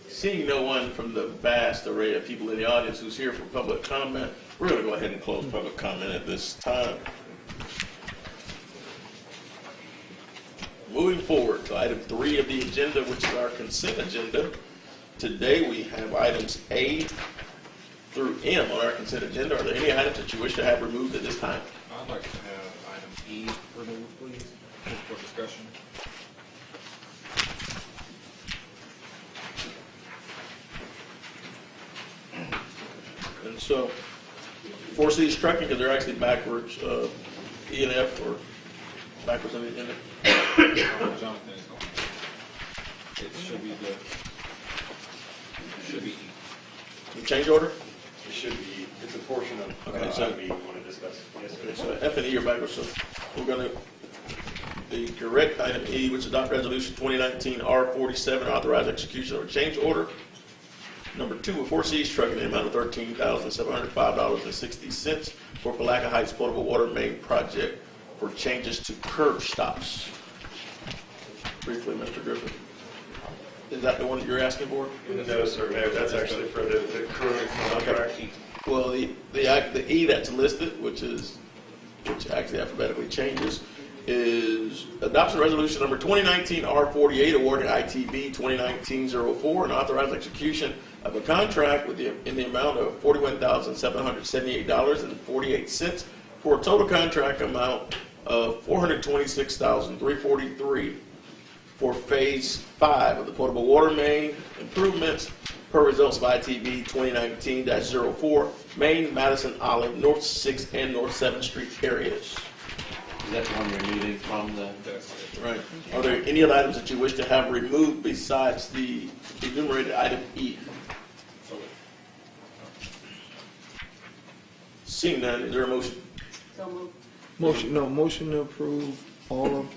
Seeing no one from the vast array of people in the audience who's here for public comment, we're going to go ahead and close public comment at this time. Moving forward to item 3 of the agenda, which is our consent agenda. Today we have items A through M on our consent agenda. Are there any items that you wish to have removed at this time? I'd like to have item E removed, please, for discussion. And so, for these trucking, because they're actually backwards, E and F, or backwards on the agenda? Jonathan is going. It should be E. The change order? It should be, it's a portion of item E we want to discuss. Yes, sir. Okay, so F and E are backwards, so we're going to, the correct item E, which is adopt resolution 2019 R47, authorize execution of a change order Number 2, a Four Seas truck in the amount of $13,705.60 for Palaca Heights potable water main project for changes to curb stops. Briefly, Mr. Griffin. Is that the one that you're asking for? No, sir, Mayor, that's actually for the current contract. Well, the E that's listed, which actually alphabetically changes, is adoption resolution number 2019 R48 awarding ITB 2019-04 and authorized execution of a contract in the amount of $41,778.48 for a total contract amount of $426,343 for Phase 5 of the potable water main improvements per results of ITB 2019-04, Main, Madison, Olive, North 6th, and North 7th Street areas. Is that the one you're removing from the? Right. Are there any other items that you wish to have removed besides the enumerated item E? Seeing none, is there a motion? So moved. Motion to approve all of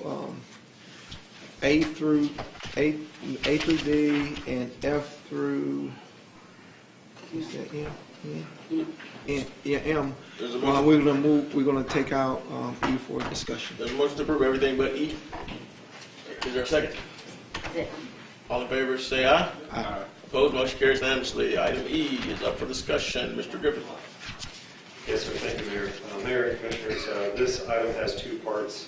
A through D and F through, is that M? M. We're gonna take out E for discussion. There's a motion to approve everything but E. Is there a second? All in favor, say aye. Aye. Opposed, motion carries unanimously. Item E is up for discussion. Mr. Griffin. Yes, sir, thank you, Mayor. Mayor and Commissioners, this item has two parts.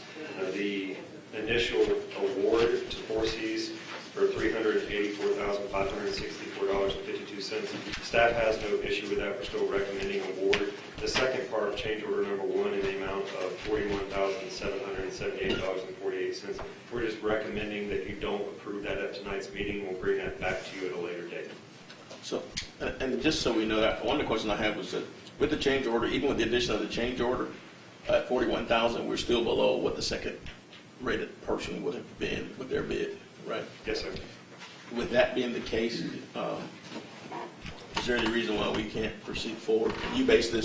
The initial award to Four Seas for $384,564.52. Staff has no issue with that. We're still recommending award. The second part, change order number 1, in the amount of $41,778.48. We're just recommending that you don't approve that at tonight's meeting. We'll bring that back to you at a later date. So, and just so we know that, one of the questions I have was that with the change order, even with the addition of the change order at $41,000, we're still below what the second rated person would have been with their bid, right? Yes, sir. With that being the case, is there any reason why we can't proceed forward? You base the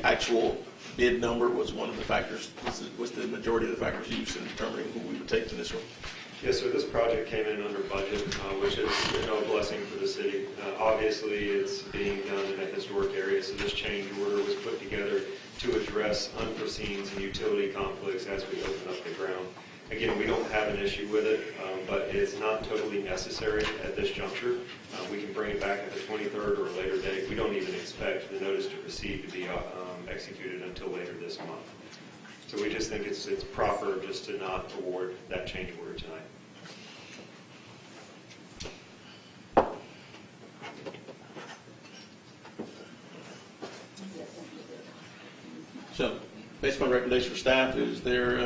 actual bid number was one of the factors, was the majority of the factors used in determining who we would take to this one? Yes, sir. This project came in under budget, which is a blessing for the city. Obviously, it's being done in a historic area, so this change order was put together to address unforeseens and utility conflicts as we open up the ground. Again, we don't have an issue with it, but it's not totally necessary at this juncture. We can bring it back at the 23rd or a later date. We don't even expect the notice to proceed to be executed until later this month. So we just think it's proper just to not award that change order tonight. So, based upon recommendation for staff, is there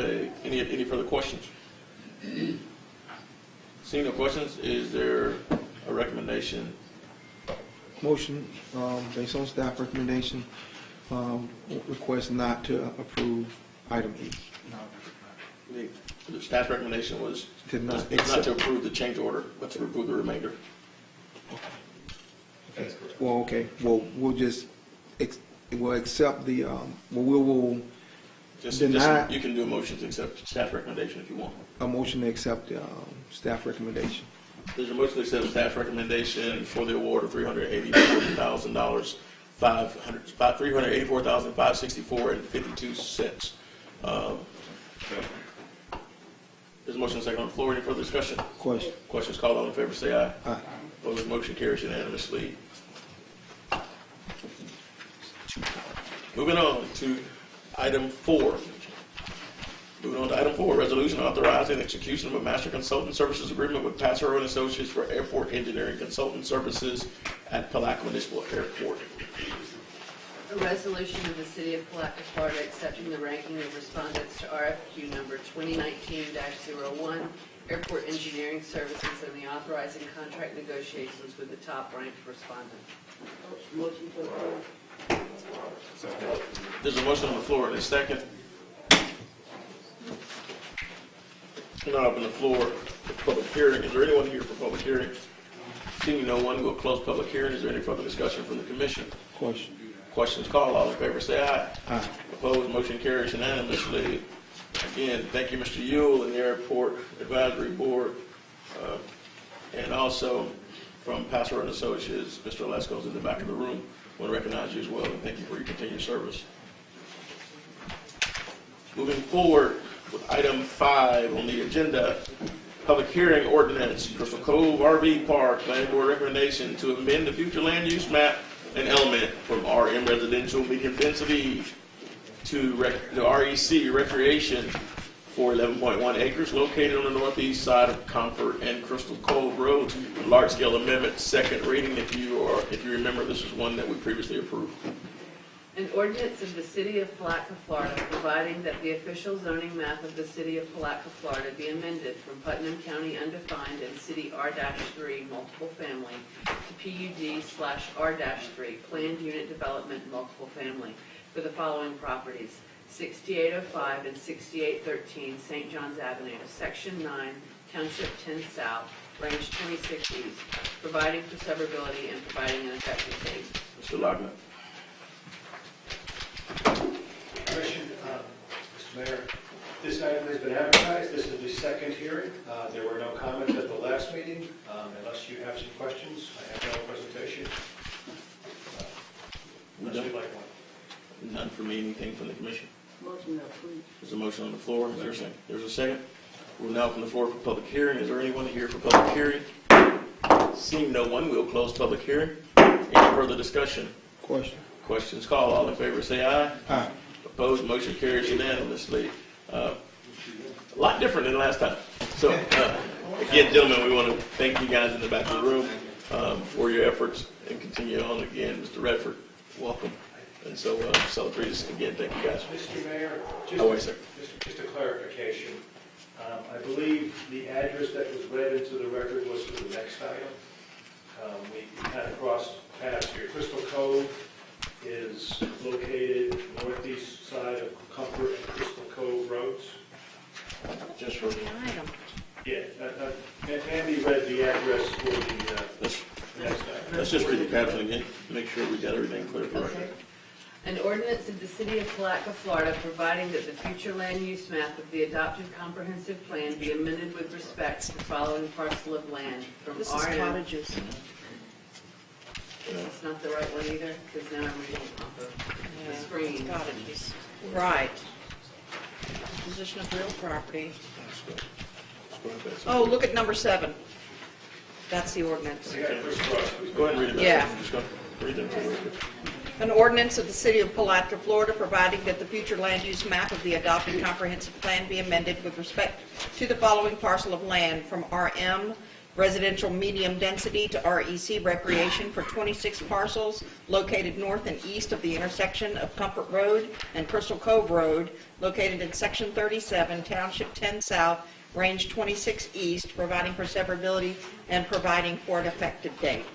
any further questions? Seeing no questions, is there a recommendation? Motion, based on staff recommendation, request not to approve item E. The staff recommendation was not to approve the change order, but to approve the remainder. Well, okay, we'll just, we'll accept the, we'll deny. You can do a motion to accept staff recommendation if you want. A motion to accept the staff recommendation. There's a motion to accept staff recommendation for the award of $384,000, $384,564.52. There's a motion second on the floor. Any further discussion? Question. Questions called. All in favor say aye. Aye. Opposed, motion carries unanimously. Moving on to item 4. Resolution authorizing execution of a master consultant services agreement with Passero and Associates for airport engineering consultant services at Palaca Municipal Airport. A resolution of the City of Palaca, Florida, accepting the ranking of respondents to RFQ number 2019-01, Airport Engineering Services, and the authorizing contract negotiations with the top-ranked respondent. Motion to approve. There's a motion on the floor and a second. Now open the floor for public hearing. Is there anyone here for public hearing? Seeing no one, we'll close public hearing. Is there any further discussion from the commission? Question. Questions called. All in favor say aye. Aye. Opposed, motion carries unanimously. Again, thank you, Mr. Yule and the Airport Advisory Board, and all also from Pastor and Associates, Mr. Lesko's in the back of the room. I want to recognize you as well and thank you for your continued service. Moving forward with item 5 on the agenda, public hearing ordinance, Crystal Cove RV Park, planning board recommendation to amend the future land use map and element from RM residential medium density to the REC recreation for 11.1 acres located on the northeast side of Comfort and Crystal Cove Road. Large scale amendment, second reading. If you remember, this is one that we previously approved. An ordinance of the City of Palatka, Florida, providing that the official zoning map of the City of Palatka, Florida be amended from Putnam County undefined and City R-3 multiple family to PUD/R-3 planned unit development multiple family for the following properties: 6805 and 6813 St. John's Avenue, Section 9, Township 10 South, Range 26 East, providing for severability and providing an effective date. Mr. Lockman. Commission, Mr. Mayor, this item has been advertised. This is the second hearing. There were no comments at the last meeting. Unless you have some questions, I have no presentation. Unless you'd like one. None for me, anything from the commission? Motion to approve. There's a motion on the floor. Is there a second? There's a second. We'll now open the floor for public hearing. Is there anyone here for public hearing? Seeing no one, we'll close public hearing. Any further discussion? Question. Questions called. All in favor say aye. Aye. Opposed, motion carries unanimously. A lot different than last time. So, again, gentlemen, we want to thank you guys in the back of the room for your efforts and continue on again. Mr. Redford, welcome. And so, celebrate this again. Thank you guys. Mr. Mayor, just a clarification. I believe the address that was read into the record was for the next item. We kind of crossed paths here. Crystal Cove is located northeast side of Comfort and Crystal Cove Roads. Just for the item. Yeah, Andy read the address for the next item. Let's just read the caption again, make sure we got everything clear for record. An ordinance of the City of Palatka, Florida, providing that the future land use map of the adopted comprehensive plan be amended with respect to the following parcel of land from This is RM. cottages. It's not the right one either, because now I'm reading off of the screen. It's cottages. Right. Position of real property. Oh, look at number 7. That's the ordinance. Go ahead and read it. Yeah. Just go read them. An ordinance of the City of Palatka, Florida, providing that the future land use map of the adopted comprehensive plan be amended with respect to the following parcel of land from RM residential medium density to REC recreation for 26 parcels located north and east of the intersection of Comfort Road and Crystal Cove Road, located in Section 37, Township 10 South, Range 26 East, providing for severability and providing for an effective date.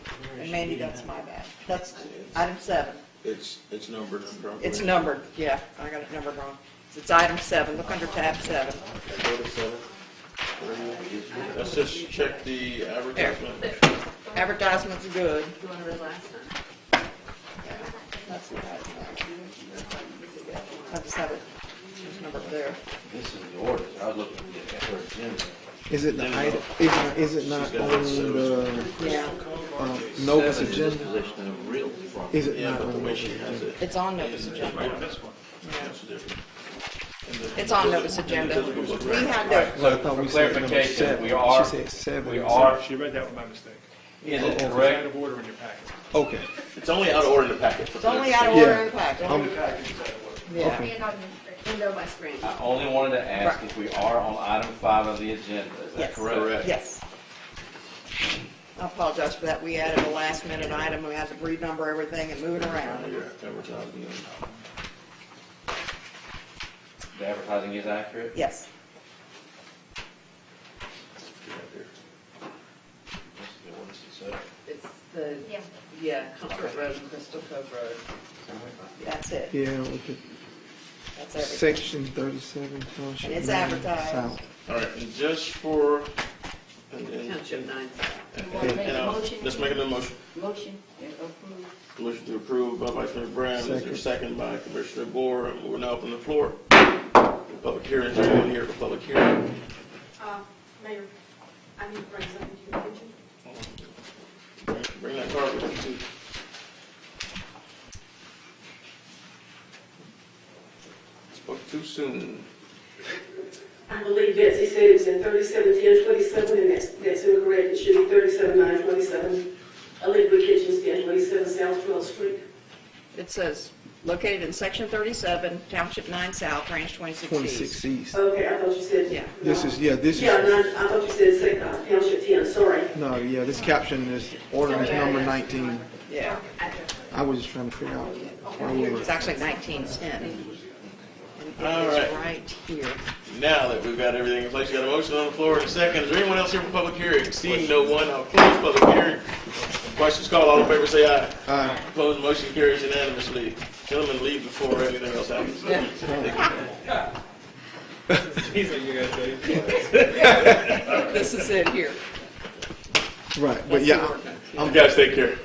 And Mandy, that's my bad. That's item 7. It's numbered. It's numbered, yeah, I got it numbered wrong. It's item 7, look under tab 7. Go to 7. Let's just check the advertisement. Advertisement's good. You want to read last time? That's the advertisement. I just have it, it's numbered there. This is the order. I was looking at her agenda. Is it the item, is it not on the Novus agenda? Is it not on Novus agenda? It's on Novus agenda. Yeah. It's on Novus agenda. We had to, Well, I thought we said number 7. She said 7. She read that with my mistake. Is it It's correct? out of order in your packet. Okay. It's only out of order in the packet. it's only out of order in the The packet. only packet is out of order. Yeah. Okay. Window by screen. I only wanted to ask if we are on item 5 of the agenda. Is that Yes. correct? Yes. I apologize for that. We added a last minute item. We had to renumber everything and move it around. Advertisement. The advertising is accurate? Yes. It's the, Comfort Road and Crystal Cove Road. That's it. Yeah, we could, That's everything. section 37, Township. And it's 9 advertised. South. All right, and just for, Township 9 let's make a motion. Motion and approve. Motion to approve by Vice Mayor Brown. Is there a Second. second by Commissioner Bohr? And we'll now open the floor. Public hearing. Is anyone here for public hearing? Mayor, I need to bring something to your attention. Bring that card with you too. Spoke too soon. I believe Betsy said it was in 371027, and that's incorrect. It should be 37927, Liquid Kitchens, 1027 South 12th Street. It says, located in section 37, township 9 south, range 26 26 east. east. Okay, I thought you said. Yeah. This is, yeah, this Yeah, is, no, I thought you said township 10, sorry. no, yeah, this caption is ordinance number 19. Yeah. I was just trying to figure out where we were. It's actually 1910. And All it is right. right here. Now that we've got everything in place, we got a motion on the floor in a second. Is there anyone else here for public hearing? Seeing no one, I'll close public hearing. Questions called, all in favor say aye. Aye. Opposed, motion carries unanimously. Gentlemen, leave before anything else happens. This is it here. Right, but yeah, You guys take care.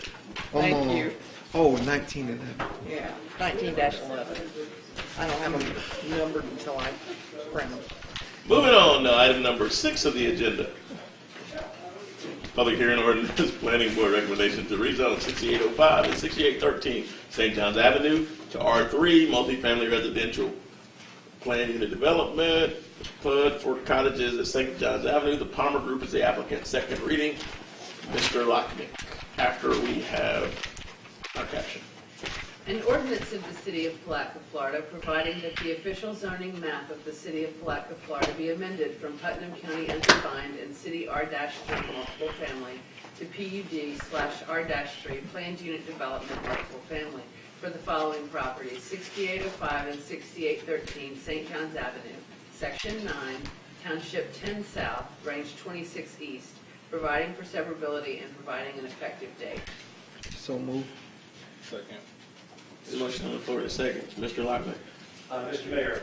I'm Thank on, you. oh, 1911. Yeah, 19-11. I don't have them numbered until I print them. Moving on to item number 6 of the agenda. Public hearing ordinance, planning board recommendation to rezone 6805 and 6813 St. John's Avenue to R3 multifamily residential. Plan unit development, PUD for cottages at St. John's Avenue. The Palmer Group is the applicant. Second reading, Mr. Locknick, after we have our caption. An ordinance of the City of Palatka, Florida, providing that the official zoning map of the City of Palatka, Florida be amended from Putnam County Undefined and City R-3 Multiple Family to PUD/R-3 Planned Unit Development Multiple Family for the following properties: 6805 and 6813 St. John's Avenue, Section 9, Township 10 South, Range 26 East, providing for severability and providing an effective date. So move. Second. There's a motion on the floor in a second. Mr. Locknick. Mr. Mayor,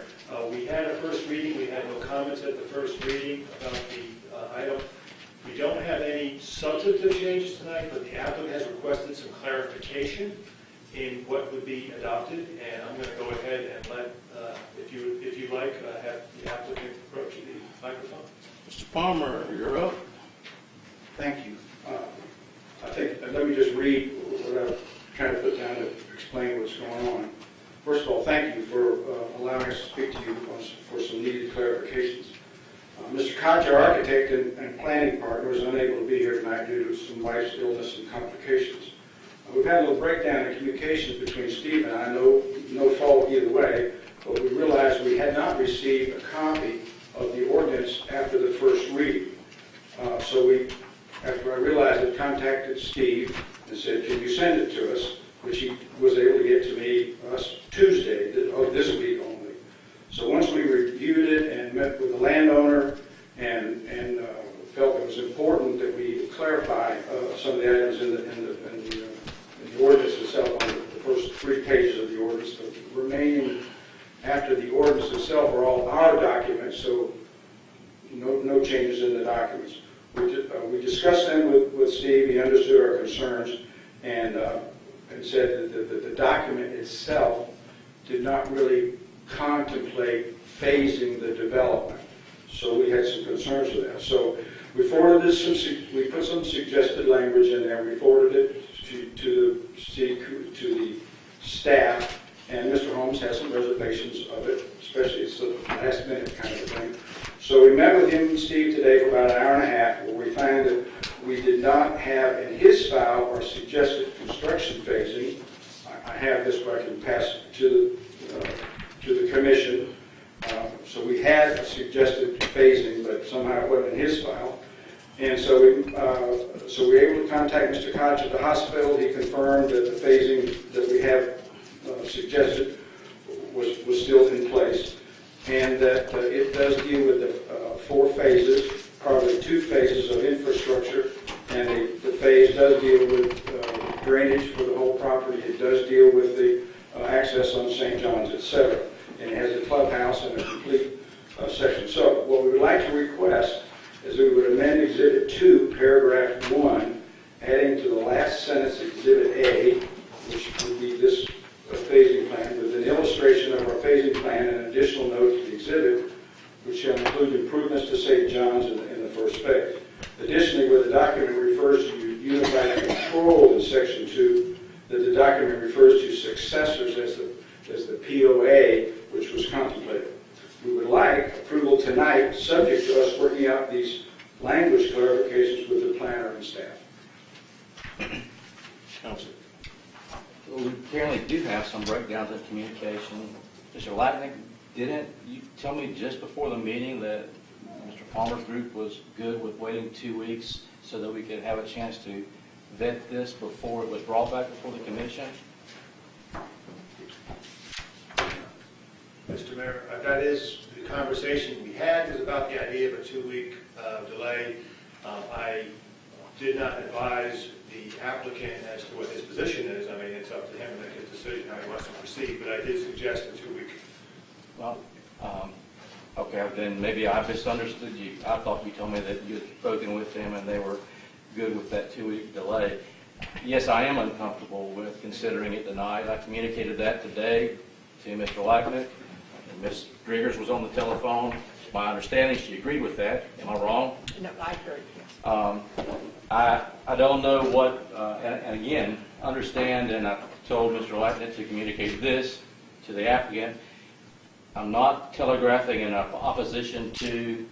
we had a first reading. We had no comments at the first reading about the item. We don't have any substantive changes tonight, but the applicant has requested some clarification in what would be adopted, and I'm going to go ahead and let, if you like, have the applicant approach the microphone. Mr. Palmer, you're up. Thank you. I think, let me just read what I've tried to put down to explain what's going on. First of all, thank you for allowing us to speak to you for some needed clarifications. Mr. Koch, our architect and planning partner, was unable to be here tonight due to some wife's illness and complications. We've had a little breakdown in communications between Steve and I, no fault either way, but we realized we had not received a copy of the ordinance after the first reading. After I realized it, contacted Steve and said, can you send it to us, which he was able to get to us Tuesday of this week only. So once we reviewed it and met with the landowner and felt it was important that we clarify some of the items in the ordinance itself on the first 3 pages of the ordinance. The remaining after the ordinance itself are all our documents, so no changes in the documents. We discussed them with Steve. He understood our concerns and said that the document itself did not really contemplate phasing the development. So we had some concerns with that. So we forwarded this, we put some suggested language in there. We forwarded it to the staff, and Mr. Holmes has some reservations of it, especially it's the last minute kind of thing. So we met with him and Steve today for about an hour and a half, where we found that we did not have in his file our suggested construction phasing. I have this, but I can pass it to the commission. So we had a suggested phasing, but somehow it wasn't in his file. And so we were able to contact Mr. Koch at the hospital. He confirmed that the phasing that we have suggested was still in place, and that it does deal with the 4 phases, probably 2 phases of infrastructure, and the phase does deal with drainage for the whole property. It does deal with the access on St. John's, etc. And it has a clubhouse and a complete section. So what we would like to request is we would amend Exhibit 2, Paragraph 1, adding to the last sentence Exhibit A, which would be this phasing plan, with an illustration of our phasing plan and an additional note to the exhibit, which shall include improvements to St. John's in the first phase. Additionally, where the document refers refers to unified control in section 2, that the document refers to successors as the POA, which was contemplated. We would like approval tonight, subject to us working out these language clarifications with the planner and staff. Council. Well, we apparently do have some breakdowns in communication. Mr. Latnick, didn't you tell me just before the meeting that Mr. Palmer's group was good with waiting 2 weeks so that we could have a chance to vet this before it was brought back before the commission? Mr. Mayor, that is the conversation we had, is about the idea of a 2-week delay. I did not advise the applicant as to what his position is. I mean, it's up to him to make his decision how he wants to proceed, but I did suggest a 2-week. Well, okay, then maybe I misunderstood you. I thought you told me that you had spoken with them and they were good with that 2-week delay. Yes, I am uncomfortable with considering it denied. I communicated that today to Mr. Lacknick. Ms. Driggers was on the telephone. My understanding, she agreed with that. Am I wrong? No, I agree. I don't know what, and again, understand, and I told Mr. Lacknick to communicate this to the applicant. I'm not telegraphing in opposition to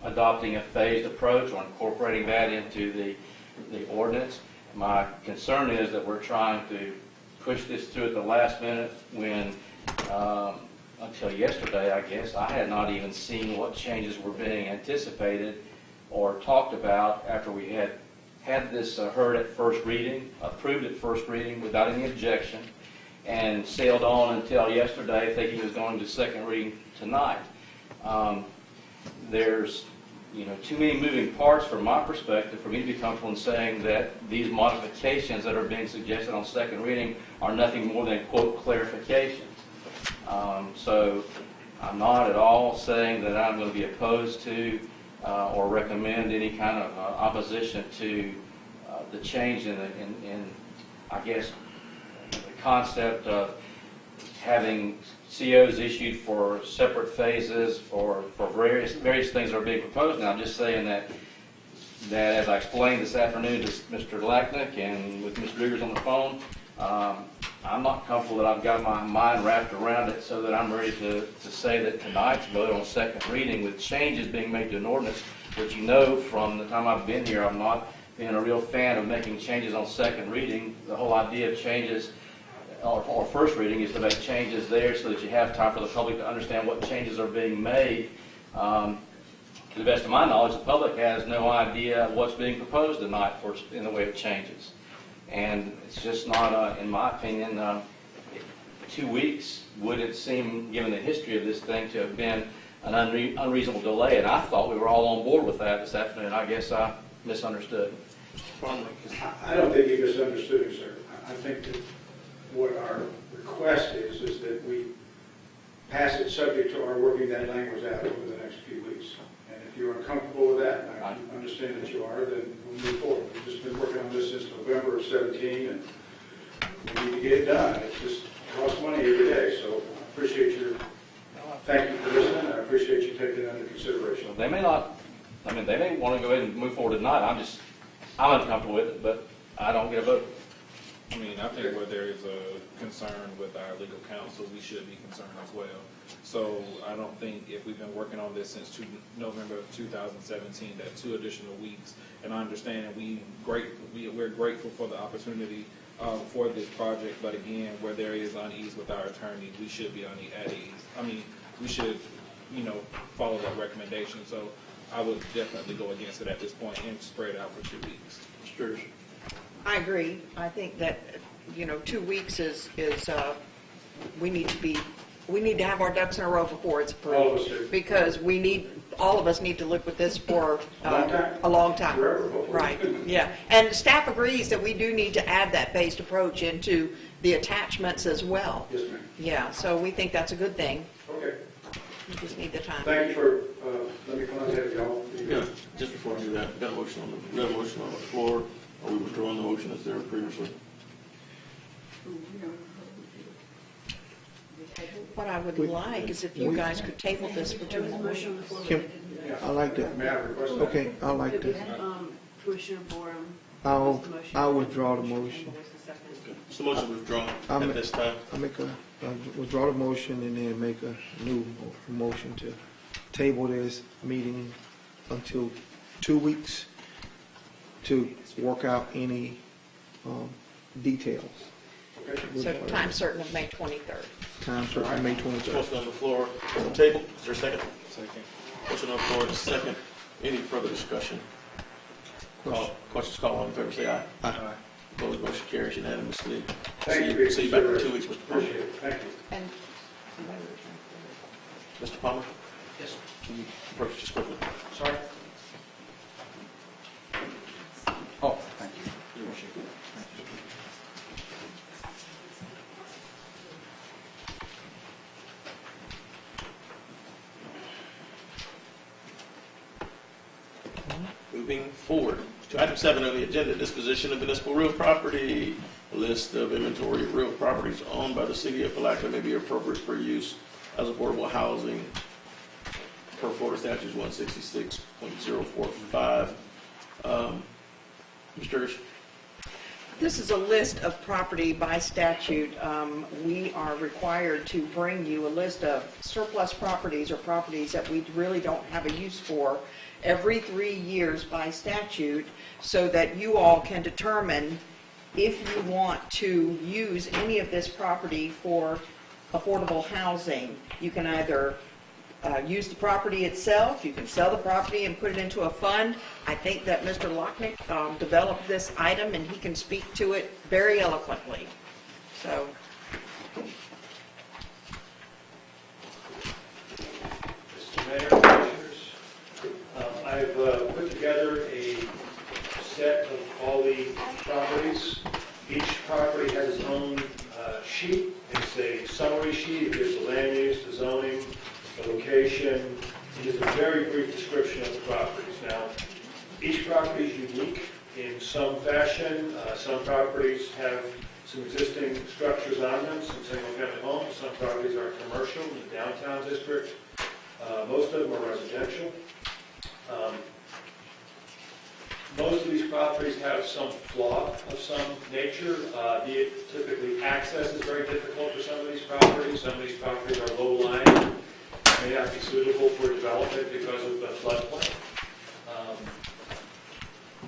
adopting a phased approach or incorporating that into the ordinance. My concern is that we're trying to push this through at the last minute when, until yesterday, I guess, I had not even seen what changes were being anticipated or talked about after we had this heard at first reading, approved at first reading without any objection, and sailed on until yesterday thinking it was going to second reading tonight. There's too many moving parts from my perspective for me to be comfortable in saying that these modifications that are being suggested on second reading are nothing more than, quote, clarifications. So I'm not at all saying that I'm going to be opposed to or recommend any kind of opposition to the change in I guess, the concept of having COs issued for separate phases for various things that are being proposed. Now, I'm just saying that as I explained this afternoon to Mr. Lacknick and with Ms. Driggers on the phone, I'm not comfortable that I've got my mind wrapped around it so that I'm ready to say that tonight's vote on second reading with changes being made to an ordinance, which from the time I've been here, I'm not being a real fan of making changes on second reading. The whole idea of changes or first reading is to make changes there so that you have time for the public to understand what changes are being made. To the best of my knowledge, the public has no idea what's being proposed tonight in the way of changes. And it's just not, in my opinion, 2 weeks wouldn't seem, given the history of this thing, to have been an unreasonable delay. And I thought we were all on board with that this afternoon. I guess I misunderstood. I don't think you misunderstood me, sir. I think that what our request is that we pass it subject to our working that language out over the next few weeks. And if you're uncomfortable with that, and I understand that you are, then we'll move forward. We've just been working on this since November of 17, and we need to get it done. It just costs money every day, so I appreciate thank you for listening. I appreciate you taking it under consideration. They may not, they may want to go ahead and move forward tonight. I'm uncomfortable with it, but I don't get a vote. I think where there is a concern with our legal counsel, we should be concerned as well. So I don't think if we've been working on this since November of 2017, that 2 additional weeks, and I understand we're grateful for the opportunity for this project, but again, where there is unease with our attorney, we should be at ease. We should, follow that recommendation. So I would definitely go against it at this point and spread it out for 2 weeks. Sure. I agree. I think that, 2 weeks is we need to have our ducks in a row before it's approved. All of us do. Because all of us need to live with this for a long time. Forever, hopefully. Right, yeah. And staff agrees that we do need to add that phased approach into the attachments as well. Yes, ma'am. Yeah, so we think that's a good thing. Okay. We just need the time. Thank you for, let me contact y'all. Yeah, just before I do that, we got a motion on the floor. Are we withdrawing the motion that's there previously? What I would like is if you guys could table this for 2 more. I like that. May I request that? Okay, I like that. Commissioner Borum. I'll withdraw the motion. There's a second. So motion withdrawn I'll at ma- this time. I make a withdraw the motion and then make a new motion to table this meeting until 2 weeks to work out any details. So time certain of May 23rd. Time for May 23rd. Motion on the floor, on the table. Is there a second? Second. Motion on the floor, is second. Any further discussion? Questions called, all in favor, say aye. Aye. Opposed, motion carries unanimously. Thank you. See you back in 2 weeks, Mr. Palmer. Appreciate it. Thank you. And Mr. Palmer, Yes. can you approach just quickly? Sorry? Oh, thank you. Moving forward to item 7 on the agenda, disposition of municipal real property. A list of inventory of real properties owned by the city of Palatka may be appropriate for use as affordable housing per Florida Statutes 166.045. Mr. Hirsch. this is a list of property by statute. We are required to bring you a list of surplus properties or properties that we really don't have a use for every 3 years by statute, so that you all can determine if you want to use any of this property for affordable housing. You can either use the property itself, you can sell the property and put it into a fund. I think that Mr. Lochnick developed this item and he can speak to it very eloquently. So, Mr. Mayor, Commissioners, I've put together a set of all the properties. Each property has its own sheet. It's a summary sheet. It gives the land use, the zoning, the location. It gives a very brief description of the properties. Now, each property is unique in some fashion. Some properties have some existing structures on them, some single-family homes. Some properties are commercial in the downtown district. Most of them are residential. Most of these properties have some flaw of some nature, be it typically access is very difficult for some of these properties. Some of these properties are low-lying, may not be suitable for development because of the floodplain.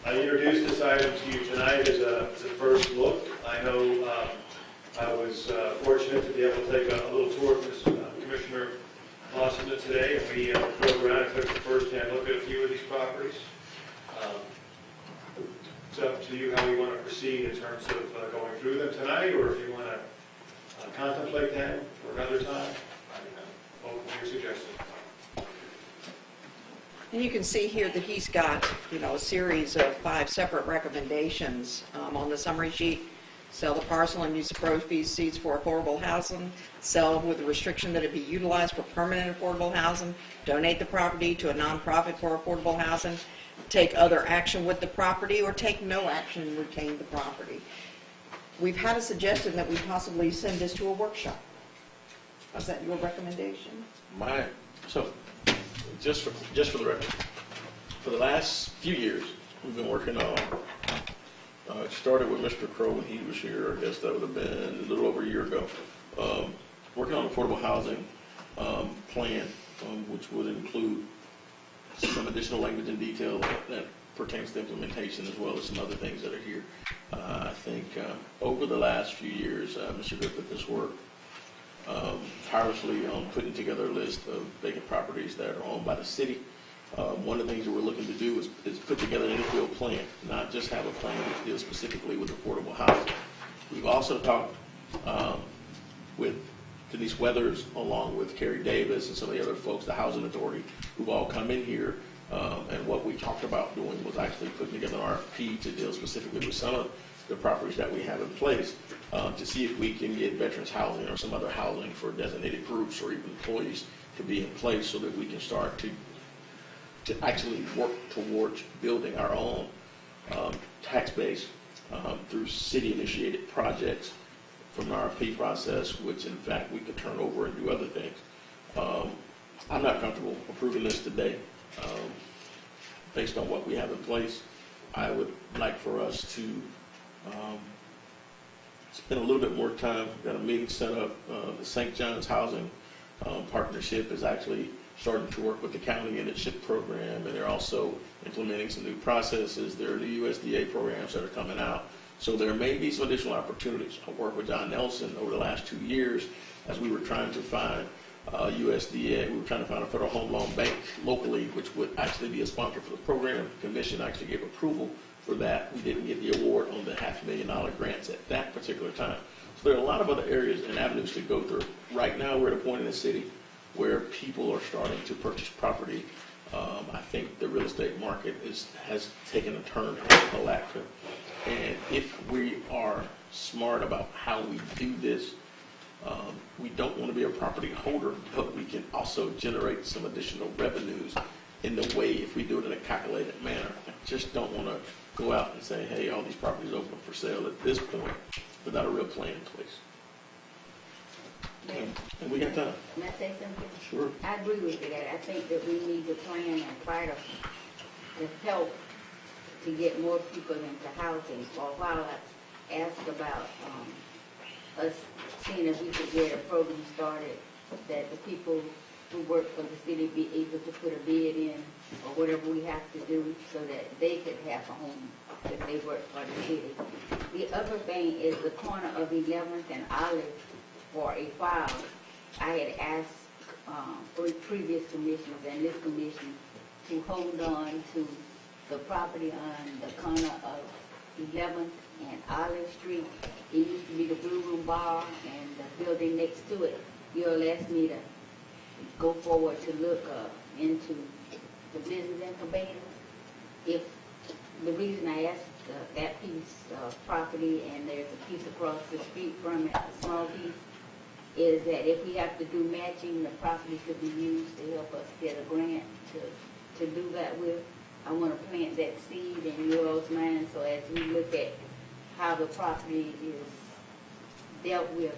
I introduced this item to you tonight as a first look. I know I was fortunate to be able to take a little tour with Commissioner Lawson today, and we drove around and took a first-hand look at a few of these properties. It's up to you how we want to proceed in terms of going through them tonight, or if you want to contemplate them for another time. What would you suggest? and you can see here that he's got, a series of 5 separate recommendations on the summary sheet. Sell the parcel and use the proceeds for affordable housing. Sell with the restriction that it be utilized for permanent affordable housing. Donate the property to a nonprofit for affordable housing. Take other action with the property, or take no action and retain the property. We've had a suggestion that we possibly send this to a workshop. Is that your recommendation? So, just for the record, for the last few years, we've been working on, it started with Mr. Crow when he was here. I guess that would have been a little over a year ago. Working on affordable housing plan, which would include some additional language and detail that pertains to implementation, as well as some other things that are here. I think over the last few years, Mr. Griffith has worked tirelessly on putting together a list of vacant properties that are owned by the city. One of the things that we're looking to do is put together an infill plan, not just have a plan which deals specifically with affordable housing. We've also talked with Denise Weathers, along with Kerry Davis and some of the other folks, the Housing Authority, who've all come in here. And what we talked about doing was actually putting together an RFP to deal specifically with some of the properties that we have in place, to see if we can get veterans housing or some other housing for designated groups or even employees to be in place, so that we can start to actually work towards building our own tax base through city-initiated projects from an RFP process, which in fact we could turn over and do other things. I'm not comfortable approving this today based on what we have in place. I would like for us to spend a little bit more time. We've got a meeting set up. The St. John's Housing Partnership is actually starting to work with the county in its SHIP program, and they're also implementing some new processes. There are the USDA programs that are coming out. So there may be some additional opportunities. I worked with John Nelson over the last 2 years as we were trying to find USDA. We were trying to find a federal home loan bank locally, which would actually be a sponsor for the program. The commission actually gave approval for that. We didn't get the award on the $500,000 grants at that particular time. So there are a lot of other areas and avenues to go through. Right now, we're at a point in the city where people are starting to purchase property. I think the real estate market has taken a turn to collective. And if we are smart about how we do this, we don't want to be a property holder, but we can also generate some additional revenues in the way if we do it in a calculated manner. I just don't want to go out and say, hey, all these properties open for sale at this point without a real plan in place. And we got time. Can I say something? Sure. I agree with you that I think that we need to plan and try to help to get more people into housing. For a while, I asked about us seeing if we could get a program started that the people who work for the city be able to put a bid in or whatever we have to do so that they could have a home if they work for the city. The other thing is the corner of 11th and Olive. For a while, I had asked for previous commissions and this commission to hold on to the property on the corner of 11th and Olive Street. It used to be the Blue Room Bar and the building next to it. You all asked me to go forward to look into the business incubator. If the reason I asked that piece of property, and there's a piece across the street from it, a small piece, is that if we have to do matching, the property could be used to help us get a grant to do that with. I want to plant that seed in your all's mind so as we look at how the property is dealt with,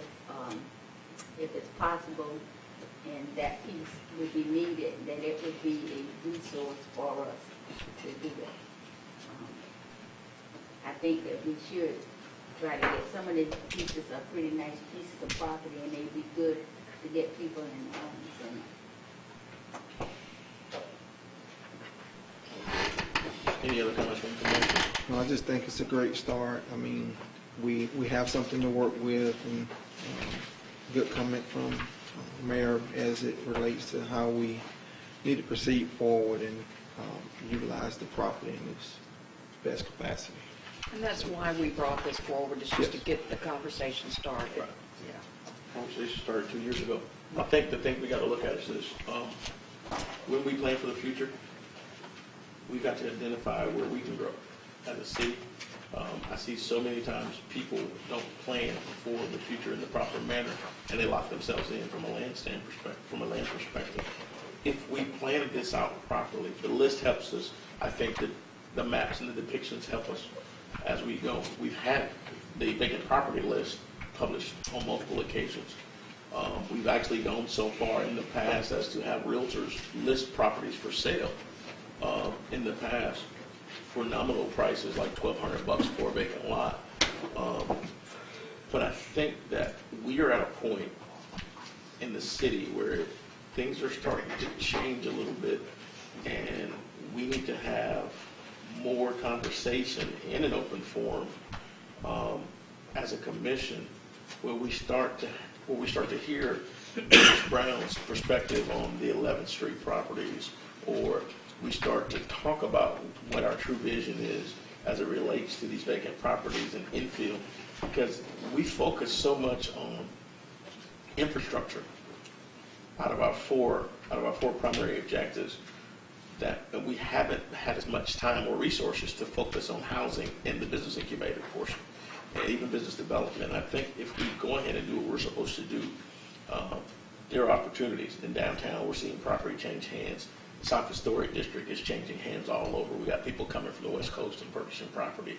if it's possible, and that piece would be needed, that it would be a resource for us to do that. I think that we should try to get some of these pieces are pretty nice pieces of property, and they'd be good to get people in homes. Any other comments from the commission? No, I just think it's a great start. I mean, we have something to work with, and good comment from Mayor as it relates to how we need to proceed forward and utilize the property in its best capacity. And that's why we brought this forward, is just to get the conversation started. Right. Yeah. Conversation started 2 years ago. I think the thing we got to look at is this. When we plan for the future, we've got to identify where we can grow as a city. I see so many times people don't plan for the future in the proper manner, and they lock themselves in from a land perspective. If we planted this out properly, the list helps us. I think that the maps and the depictions help us as we go. We've had the vacant property list published on multiple occasions. We've actually gone so far in the past as to have realtors list properties for sale in the past for nominal prices like $1,200 for a vacant lot. But I think that we are at a point in the city where things are starting to change a little bit, and we need to have more conversation in an open forum as a commission where we start to hear Ms. Brown's perspective on the 11th Street properties, or we start to talk about what our true vision is as it relates to these vacant properties and infill, because we focus so much on infrastructure out of our four primary objectives that we haven't had as much time or resources to focus on housing and the business incubator portion, and even business development. I think if we go ahead and do what we're supposed to do, there are opportunities in downtown. We're seeing property change hands. South Historic District is changing hands all over. We got people coming from the West Coast and purchasing property,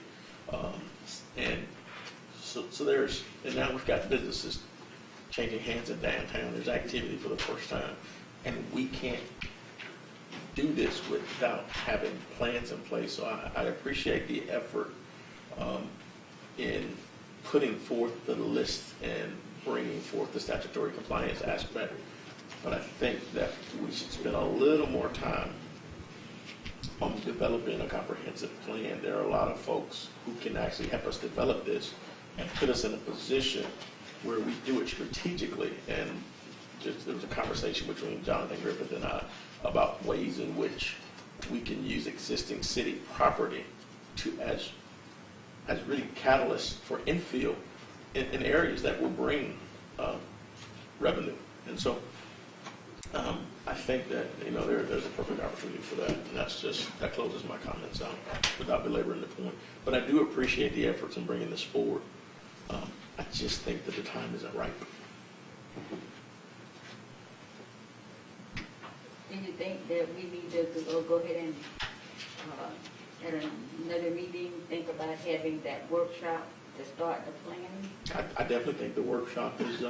and now we've got businesses changing hands in downtown. There's activity for the first time, and we can't do this without having plans in place. So I appreciate the effort in putting forth the list and bringing forth the statutory compliance aspect. But I think that we should spend a little more time on developing a comprehensive plan. There are a lot of folks who can actually help us develop this and put us in a position where we do it strategically. And there was a conversation between Jonathan Griffith and I about ways in which we can use existing city property to as really catalysts for infill in areas that will bring revenue. And so I think that there's a perfect opportunity for that, and that closes my comments out without belaboring the point. But I do appreciate the efforts in bringing this forward. I just think that the time isn't right. Do you think that we need to go ahead and at another meeting think about having that workshop to start the planning? I definitely think the workshop is.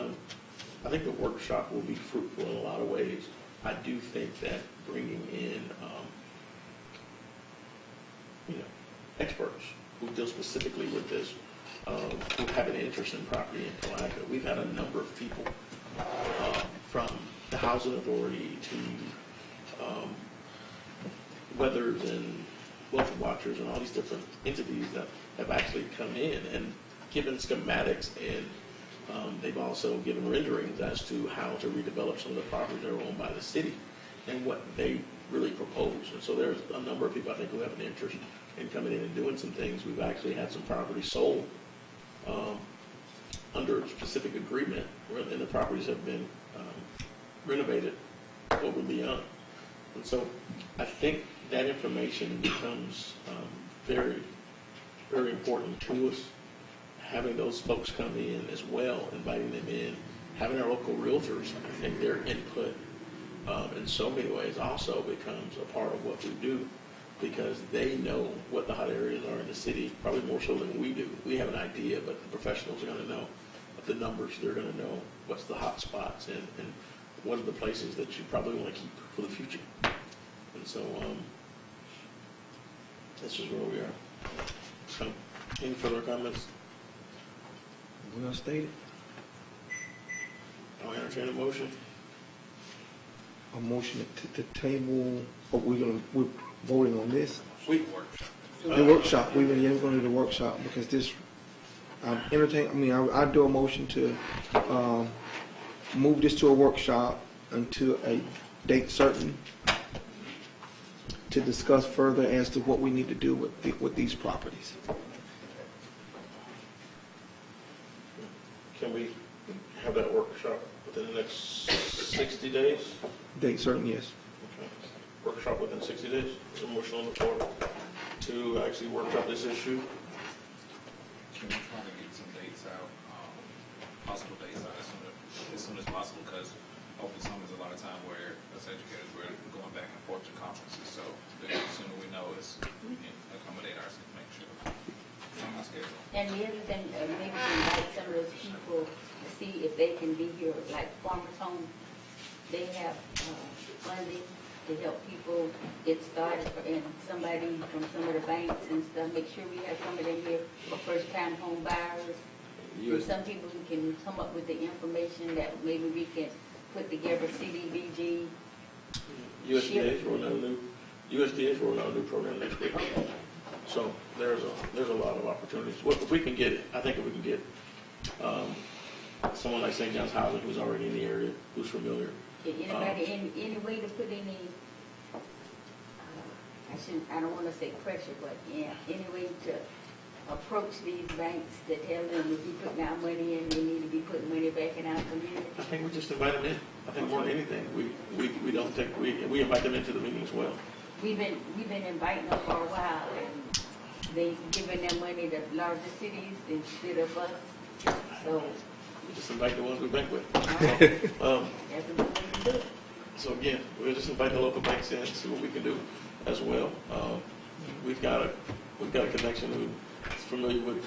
I think the workshop will be fruitful in a lot of ways. I do think that bringing in, experts who deal specifically with this, who have an interest in property in Palatka. We've had a number of people from the Housing Authority to Weathers and Wealth Watchers and all these different entities that have actually come in and given schematics, and they've also given renderings as to how to redevelop some of the properties that are owned by the city and what they really propose. And so there's a number of people I think who have an interest in coming in and doing some things. We've actually had some property sold under a specific agreement, and the properties have been renovated over and beyond. And so I think that information becomes very, very important to us. Having those folks come in as well, inviting them in, having our local realtors, I think their input in so many ways also becomes a part of what we do, because they know what the hot areas are in the city, probably more so than we do. We have an idea, but the professionals are going to know the numbers. They're going to know what's the hot spots and what are the places that you probably want to keep for the future. And so this is where we are. So, any further comments? Well stated. I'll entertain a motion. A motion to table, but we're voting on this. The workshop, we're going to do the workshop because this, I do a motion to move this to a workshop until a date certain to discuss further as to what we need to do with these properties. Can we have that workshop within the next 60 days? Date certain, yes. Okay. Workshop within 60 days. There's a motion on the floor to actually workshop this issue. Can we try to get some dates out, possible dates out as soon as possible? Because over the summer there's a lot of time where us educators we're going back and forth to conferences. So the sooner we know is we can accommodate ourselves, make sure it's on our schedule. And the other thing, maybe invite some of those people to see if they can be here, like Farmers Home. They have funding to help people get started, and somebody from some of the banks and stuff. Make sure we have some of them here for first-time home buyers. And some people who can come up with the information that maybe we can put together. CDBG. USDA is rolling out a new program next week. So there's a lot of opportunities. If we can get it, I think if we can get someone like St. John's Housing who's already in the area, who's familiar. Anybody, any way to put any, I don't want to say pressure, but yeah, any way to approach these banks to tell them if we put our money in, they need to be putting money back in our community? I think we just invite them in. I think more than anything, we don't take, we invite them into the meeting as well. We've been inviting them for a while, and they giving their money to larger cities instead of us. So we just invite the ones we bank with. That's a good way to do it. So again, we'll just invite the local banks in and see what we can do as well. We've got a connection who's familiar with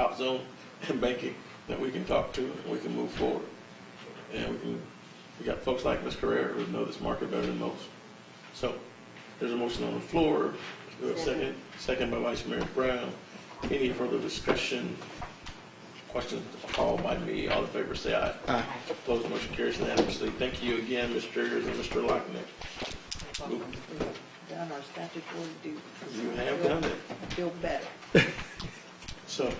OutZone and banking that we can talk to and we can move forward. And we got folks like Ms. Carrera who know this market better than most. So There's a motion on the floor. Do we have a second? Second by Vice Mayor Brown. Any further discussion? Questions called by me. All in favor say aye. Aye. Opposed, motion carries unanimously. Thank you again, Mr. Triggers and Mr. Locknick. Done our statutory duty. You have done it. I feel better. So,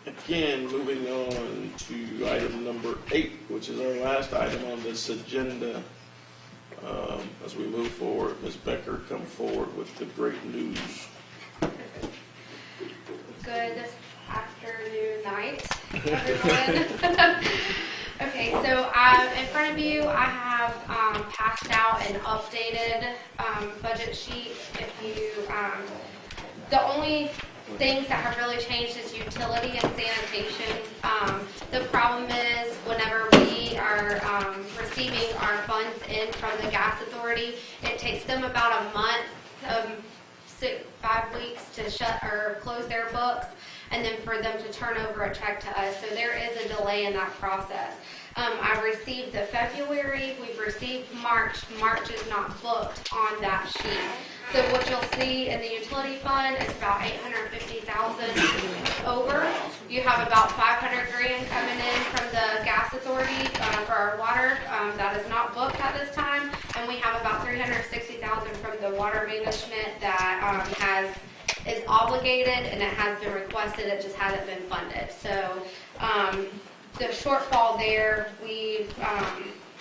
again, moving on to item number 8, which is our last item on this agenda. As we move forward, Ms. Becker, come forward with the great news. Good afternoon, night, everyone. Okay, so in front of you, I have passed out an updated budget sheet. If you, the only things that have really changed is utility and sanitation. The problem is whenever we are receiving our funds in from the gas authority, it takes them about a month, 5 weeks to shut or close their books, and then for them to turn over a check to us. So there is a delay in that process. I've received the February, we've received March. March is not booked on that sheet. So what you'll see in the utility fund is about $850,000 over. You have about $500 grand coming in from the gas authority for our water. That is not booked at this time, and we have about $360,000 from the water management that is obligated and it has been requested. It just hasn't been funded. So the shortfall there we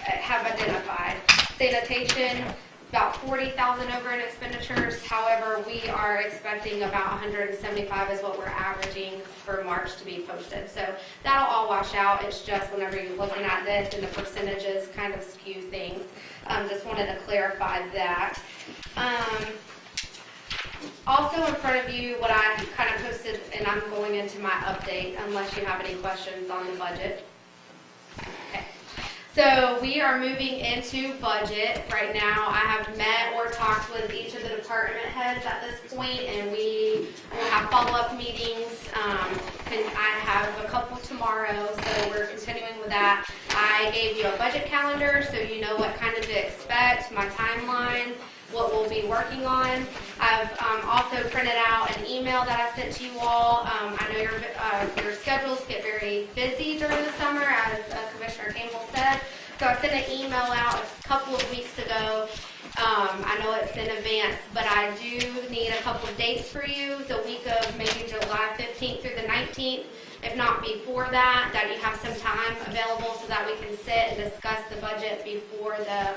have identified. Sanitation, about $40,000 over in expenditures. However, we are expecting about 175 is what we're averaging for March to be posted. So that'll all wash out. It's just whenever you're looking at this and the percentages kind of skew things. Just wanted to clarify that. Also in front of you, what I kind of posted, and I'm going into my update unless you have any questions on the budget. Okay. So we are moving into budget right now. I have met or talked with each of the department heads at this point, and we will have follow-up meetings. And I have a couple tomorrow, so we're continuing with that. I gave you a budget calendar so you know what kind of to expect, my timeline, what we'll be working on. I've also printed out an email that I sent to you all. I know your schedules get very busy during the summer, as Commissioner Campbell said. So I sent an email out a couple of weeks ago. I know it's in advance, but I do need a couple of dates for you, the week of maybe July 15th through the 19th. If not before that you have some time available so that we can sit and discuss the budget before the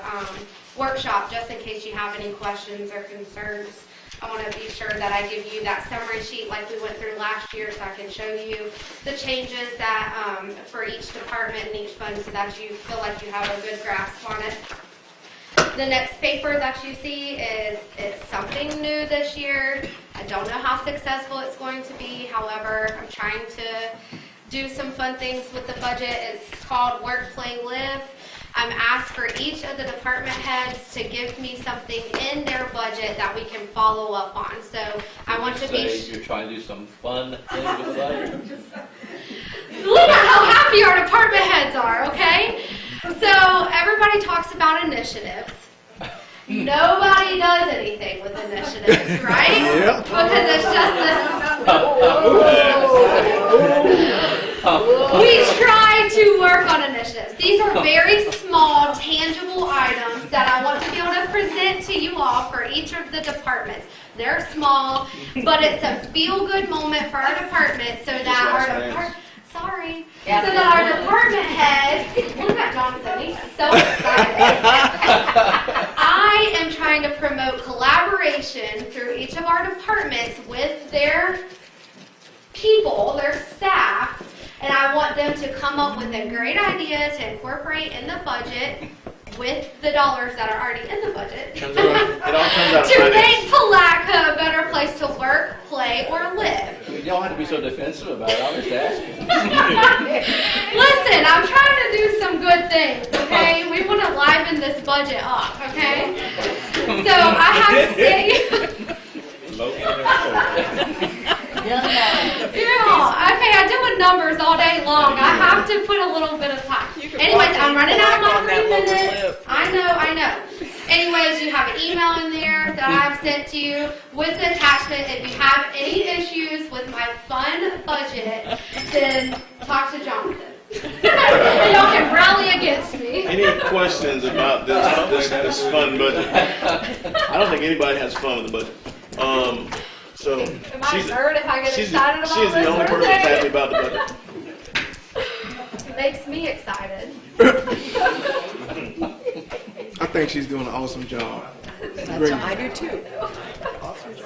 workshop, just in case you have any questions or concerns. I want to be sure that I give you that summary sheet like we went through last year, so I can show you the changes that for each department and each fund, so that you feel like you have a good grasp on it. The next paper that you see it's something new this year. I don't know how successful it's going to be. However, I'm trying to do some fun things with the budget. It's called Work, Play, Live. I'm asked for each of the department heads to give me something in their budget that we can follow up on. So I want to be... You're trying to do some fun things with the budget? Look at how happy our department heads are, okay? So everybody talks about initiatives. Nobody does anything with initiatives, right? Yep. Because it's just this. We try to work on initiatives. These are very small, tangible items that I want to be able to present to you all for each of the departments. They're small, but it's a feel-good moment for our department so that our department... Sorry. So that our department heads, look at Jonathan, he's so excited. I am trying to promote collaboration through each of our departments with their people, their staff, and I want them to come up with a great idea to incorporate in the budget with the dollars that are already in the budget to make Palatka a better place to work, play, or live. You don't have to be so defensive about it. I'm just asking. Listen, I'm trying to do some good things, okay? We want to liven this budget up, okay? So I have to okay, I deal with numbers all day long. I have to put a little bit of time. Anyways, I'm running out of my 3 minutes. I know. Anyways, you have an email in there that I've sent to you with the attachment. If you have any issues with my fun budget, then talk to Jonathan. And y'all can rally against me. Any questions about this fun budget? I don't think anybody has fun with the budget. So Am I hurt if I get excited about she's the this only sort of person that's thing? happy about the budget. It makes me excited. I think she's doing an awesome job. I do too.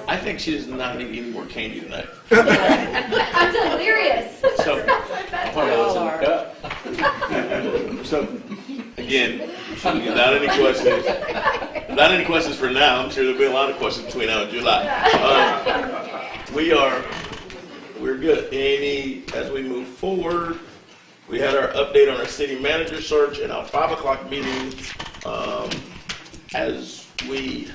I think she does not need any more candy tonight. I'm delirious. So, so again, without any questions for now, I'm sure there'll be a lot of questions between now and July. We're good. As we move forward, we had our update on our city manager search and our 5 o'clock meeting. As we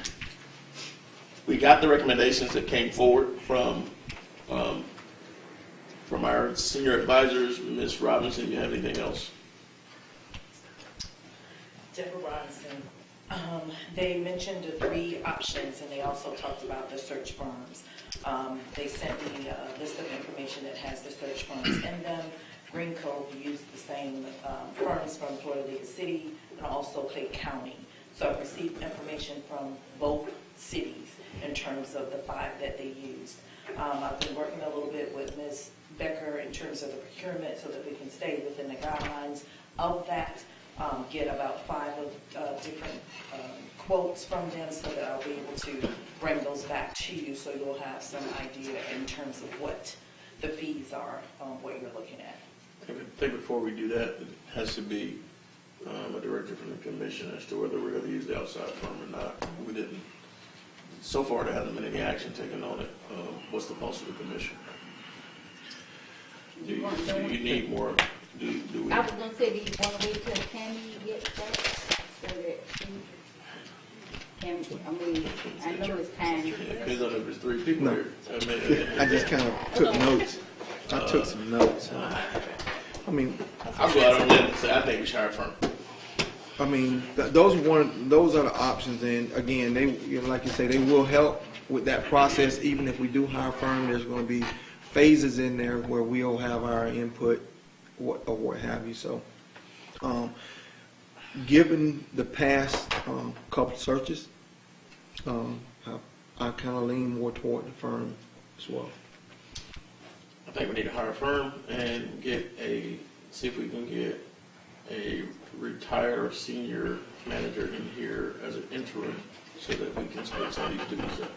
got the recommendations that came forward from our senior advisors. Ms. Robinson, you have anything else? Deborah Robinson. They mentioned the 3 options, and they also talked about the search firms. They sent me a list of information that has the search firms in them. Green Cove used the same firms from Florida League City and also Clay County. So I've received information from both cities in terms of the 5 that they used. I've been working a little bit with Ms. Becker in terms of the procurement so that we can stay within the guidelines of that, get about 5 of different quotes from them so that I'll be able to bring those back to you so you'll have some idea in terms of what the fees are, what you're looking at. I think before we do that, it has to be a directive from the commission as to whether we're going to use the outside firm or not. We didn't. So far, there hasn't been any action taken on it. What's the pulse of the commission? Do you need more? Do we? I was gonna say, do you want to wait till Tammy gets back so that she can, I know it's time. Yeah, depends on if there's 3 people here. I just kind of took notes. I took some notes. I mean, I'll go out on that and say I think we should hire a firm. I mean, those are the options, and again, they, like you say, they will help with that process. Even if we do hire a firm, there's going to be phases in there where we'll have our input, or what have you. So, given the past couple searches, I kind of lean more toward the firm as well. I think we need to hire a firm and see if we can get a retired or senior manager in here as an interim so that we can split some of these duties up.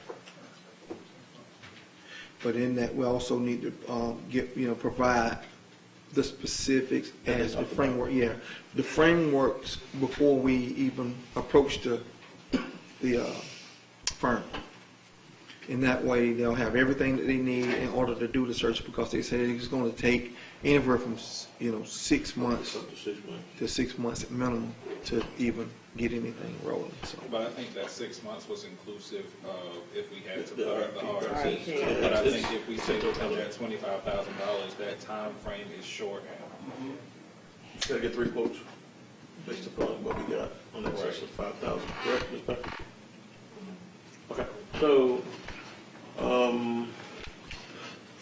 But in that, we also need to provide the specifics as the framework. Yeah, the frameworks before we even approach the firm. In that way, they'll have everything that they need in order to do the search, because they say it's going to take anywhere from 6 months to 6 months at minimum to even get anything rolling. So. But I think that 6 months was inclusive of if we had to put up the RFP. But I think if we take it at $25,000, that time frame is short. Got to get 3 quotes based upon what we got on that excess of 5,000. Correct, Ms. Becker? Okay, so.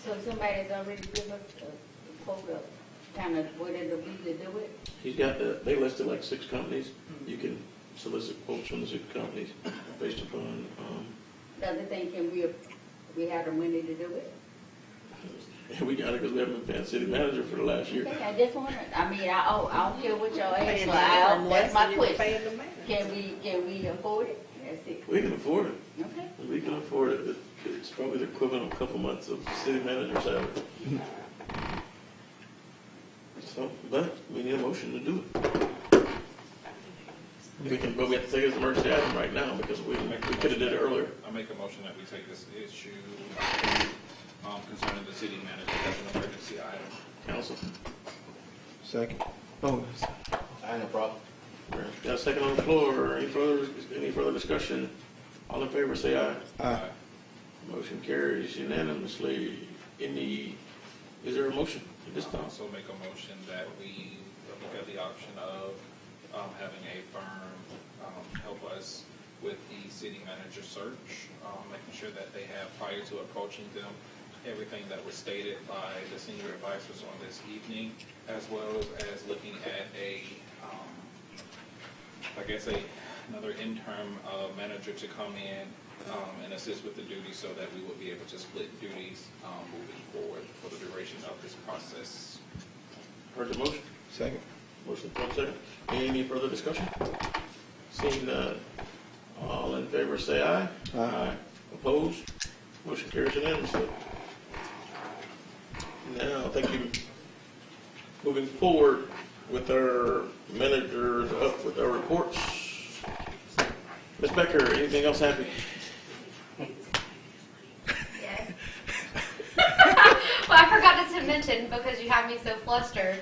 So somebody's already given us a quote of kind of what it'll be to do it? He's got they listed like 6 companies. You can solicit quotes from the 6 companies based upon. The other thing, can we have the money to do it? Yeah, we got it because we haven't been paying city manager for the last year. Okay, I just wondered, I mean, I don't care what y'all ask for, that's my question. Can we afford it? That's it. We can afford it. Okay. We can afford it. It's probably the equivalent of a couple months of city manager salary. So, but we need a motion to do it. But we have to take it as an emergency item right now because we could have did it earlier. I make a motion that we take this issue concerning the city manager as an emergency item. Council. Second. Oh, I have no problem. Got a second on the floor. Any further discussion? All in favor, say aye. Aye. Motion carries unanimously. Is there a motion at this time? I also make a motion that we look at the option of having a firm help us with the city manager search, making sure that they have, prior to approaching them, everything that was stated by the senior advisors on this evening, as well as looking at another interim manager to come in and assist with the duties so that we will be able to split duties moving forward for the duration of this process. Heard the motion? Second. Motion for second. Any further discussion? Seeing none. All in favor say aye. Aye. Opposed? Motion carries unanimously. Now, thank you. Moving forward with our managers, up with our reports. Ms. Becker, anything else happy? Yes. Well, I forgot to mention, because you have me so flustered.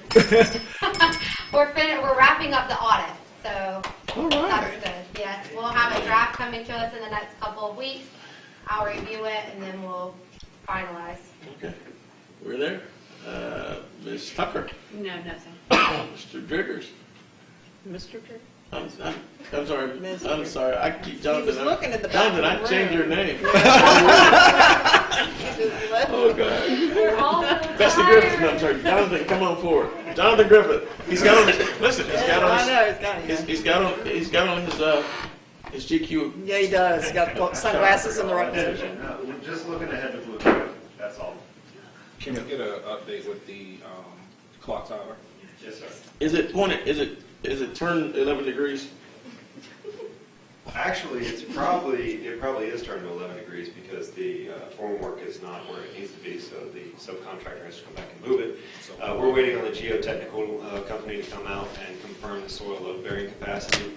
We're wrapping up the audit, so that's good. Yes, we'll have a draft coming to us in the next couple of weeks. I'll review it and then we'll finalize. Okay, we're there. Ms. Tucker, No, nothing. Mr. Driggers. Mr. Trick? I'm sorry. Ms. I'm sorry. I keep Jonathan. was looking at the back Jonathan, of I the changed your room. name. Oh, Oh God. We're all so Bessie tired. Griffith. No, I'm sorry. Jonathan, come on forward. Jonathan Griffith. He's got on his. Listen, he's got on his. I know, he's got it. He's got on his GQ. Yeah, he does. He's got sunglasses in the right position. We're just looking ahead to Blue Crab, that's all. Can we get an update with the clock tower? Yes, sir. Is it pointed? Is it turned 11 degrees? Actually, it probably is turned to 11 degrees because the formwork is not where it needs to be, so the subcontractor has to come back and move it. We're waiting on the geotechnical company to come out and confirm the soil load bearing capacity.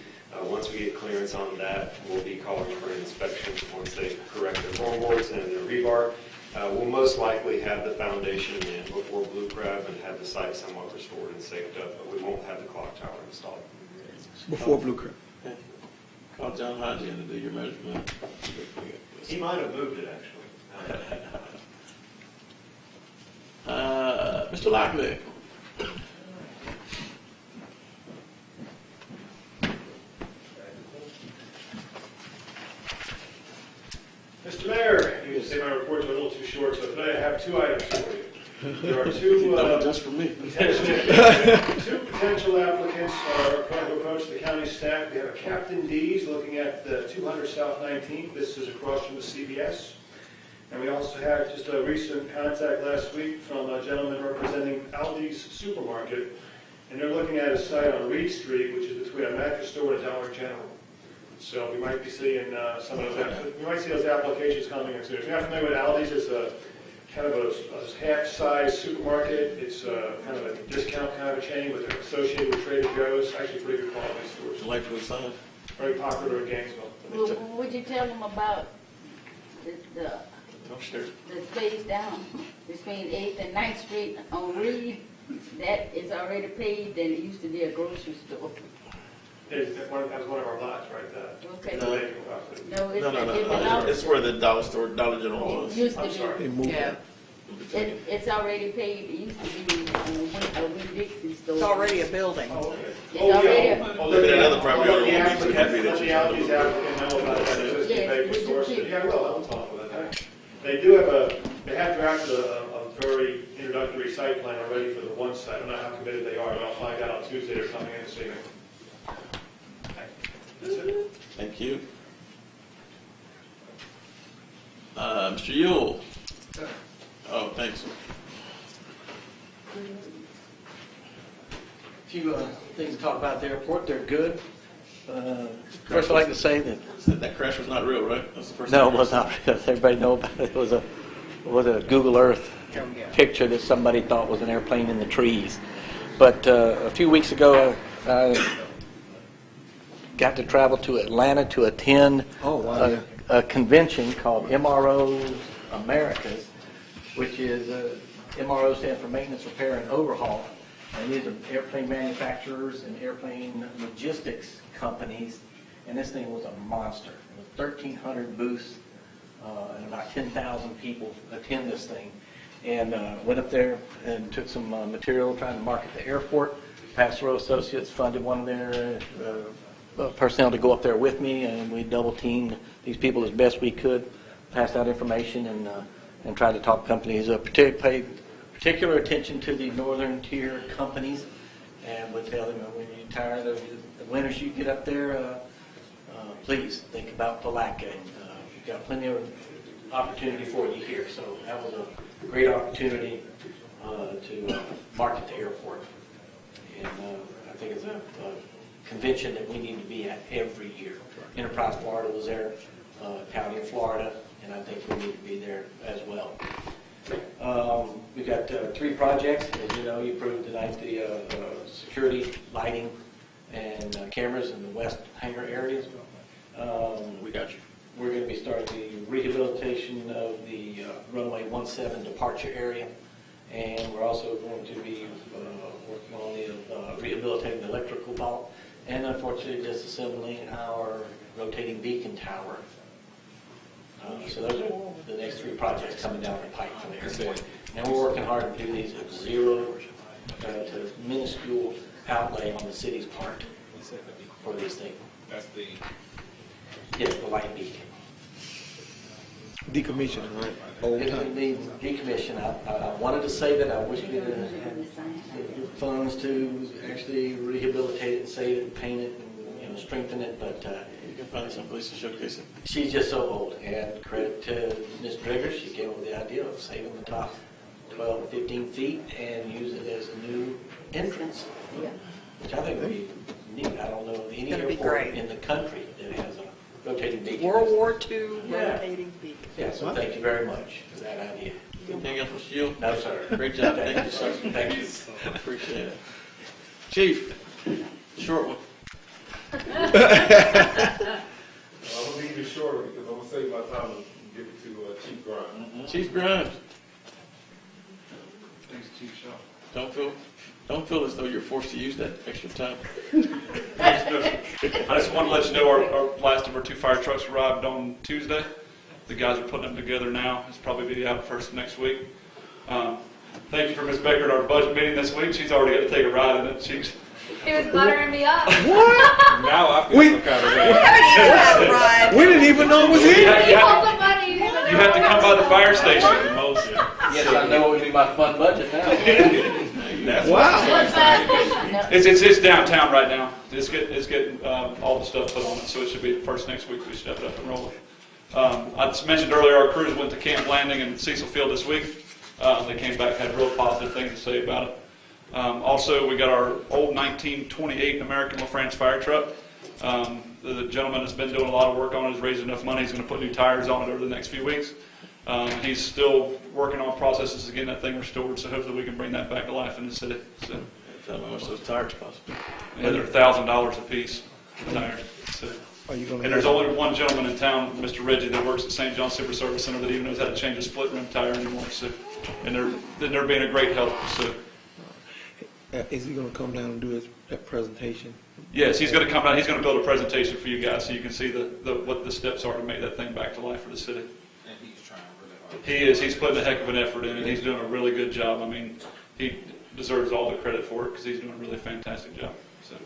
Once we get clearance on that, we'll be calling for an inspection once they correct their formboards and their rebar. We'll most likely have the foundation in before Blue Crab and have the site somewhat restored and safed up, but we won't have the clock tower installed. Before Blue Crab. Call John Hodge in to do your measurement. He might have moved it, actually. Mr. Lockley. Mr. Mayor, you can say my reports are a little too short, so today I have 2 items for you. There are two just for me. two potential applicants are going to approach the county staff. We have a Captain D's looking at the 200 South 19th. This is across from the CVS. And we also had just a recent contact last week from a gentleman representing Aldi's Supermarket. And they're looking at a site on Reed Street, which is between a mattress store and a Dollar General. So we might be seeing some of those. We might see those applications coming in soon. If you're not familiar with Aldi's, it's a kind of a half-size supermarket. It's kind of a discount kind of a chain, but they're associated with Trader Joe's. Actually, pretty good quality stores. Like for the sign. Very popular in Gainesville. Well, would you tell them about the space down between 8th and 9th Street on Reed? That is already paved and it used to be a grocery store. That was one of our lots right there. Okay. No, No. It's where the Dollar General was. It used to I'm be. sorry. They moved Yeah. it. It's already paved. It used to be a Winn-Dixie store. It's already a building. It's already Look at another property owner The who needs to applicant, be let the Aldi's applicant know about that existing Yeah, vacant would you store. please? Yeah, I will talk about that. They have drafted a very introductory site plan already for the one site. I don't know how committed they are, but I'll find out on Tuesday. They're coming in this evening. That's it. Thank you. Mr. Yule. Oh, thanks. A few things to talk about at the airport. They're good. First, I'd like to say that That crash was not real, right? That's the first no, thing it was not real. Everybody know about it. It was a Google Earth picture that somebody thought was an airplane in the trees. But a few weeks ago, I got to travel to Atlanta to attend a convention called MROs Americas, which is MRO stands for Maintenance, Repair, and Overhaul. And these are airplane manufacturers and airplane logistics companies. And this thing was a monster. It was 1,300 booths, and about 10,000 people attend this thing. And went up there and took some material trying to market the airport. Passero Associates funded one of their personnel to go up there with me, and we double teamed these people as best we could, passed out information, and tried to talk companies up, paid particular attention to the northern tier companies, and would tell them, when you're tired of the winters you get up there, please think about Palatka. And you've got plenty of opportunity for you here. So that was a great opportunity to market the airport. And I think it's a convention that we need to be at every year. Enterprise Florida was there, County of Florida, and I think we need to be there as well. We've got 3 projects. As you know, you approved tonight the security, lighting, and cameras in the west hangar areas. We got you. We're going to be starting the rehabilitation of the runway 17 departure area, and we're also going to be working on the rehabilitating the electrical vault, and unfortunately disassembling our rotating beacon tower. So those are the next 3 projects coming down the pipe from the airport. And we're working hard to do these at zero to minuscule outlay on the city's part for these things. That's the... Yes, the light beacon. Decommissioning, right? Old It time. needs decommission. I wanted to say that I wish we had funds to actually rehabilitate it and save it and paint it and strengthen it, but you can find some place to showcase it. She's just so old, and credit to Ms. Drigger, she came up with the idea of saving the top 12 to 15 feet and use it as a new entrance, which I think would be neat. I don't know of any airport in the country that has a rotating beacon. World War II rotating beacon. Yeah, so thank you very much for that idea. Anything else, Mr. Shield? No, sir. Great job. Thank you, sir. Thank you. Appreciate it. Chief, short one. I'm gonna leave it shorter because I'm gonna save my time and give it to Chief Grimes. Chief Grimes. Thanks, Chief Shaw. Don't feel as though you're forced to use that extra time. I just want to let you know our last of our 2 fire trucks arrived on Tuesday. The guys are putting them together now. It's probably be out first next week. Thank you for Ms. Baker at our budget meeting this week. She's already got to take a ride in it. He was buttering me up. What? Now I feel some kind of way. We didn't even know it was here. You hold the money. You have to come by the fire station. Yes, I know it would be my fun budget now. It's downtown right now. It's getting all the stuff put on it, so it should be first next week we step it up and roll it. I just mentioned earlier our crews went to Camp Landing in Cecil Field this week. They came back, had real positive things to say about it. Also, we got our old 1928 American LaFrance fire truck. The gentleman has been doing a lot of work on it, has raised enough money, he's going to put new tires on it over the next few weeks. He's still working on processes to get that thing restored, so hopefully we can bring that back to life in the city. So, Tell me how much those tires cost. yeah, they're $1,000 a piece, the tires. So. Are you gonna And there's only one gentleman in town, Mr. Reggie, that works at St. John Super Service Center that even knows how to change a split rim tire anymore. So, and they're being a great help. So. Is he gonna come down and do that presentation? Yes, he's going to come out. He's going to build a presentation for you guys so you can see what the steps are to make that thing back to life for the city. And he's trying really hard. He is. He's putting a heck of an effort in, and he's doing a really good job. I mean, he deserves all the credit for it because he's doing a really fantastic job. So,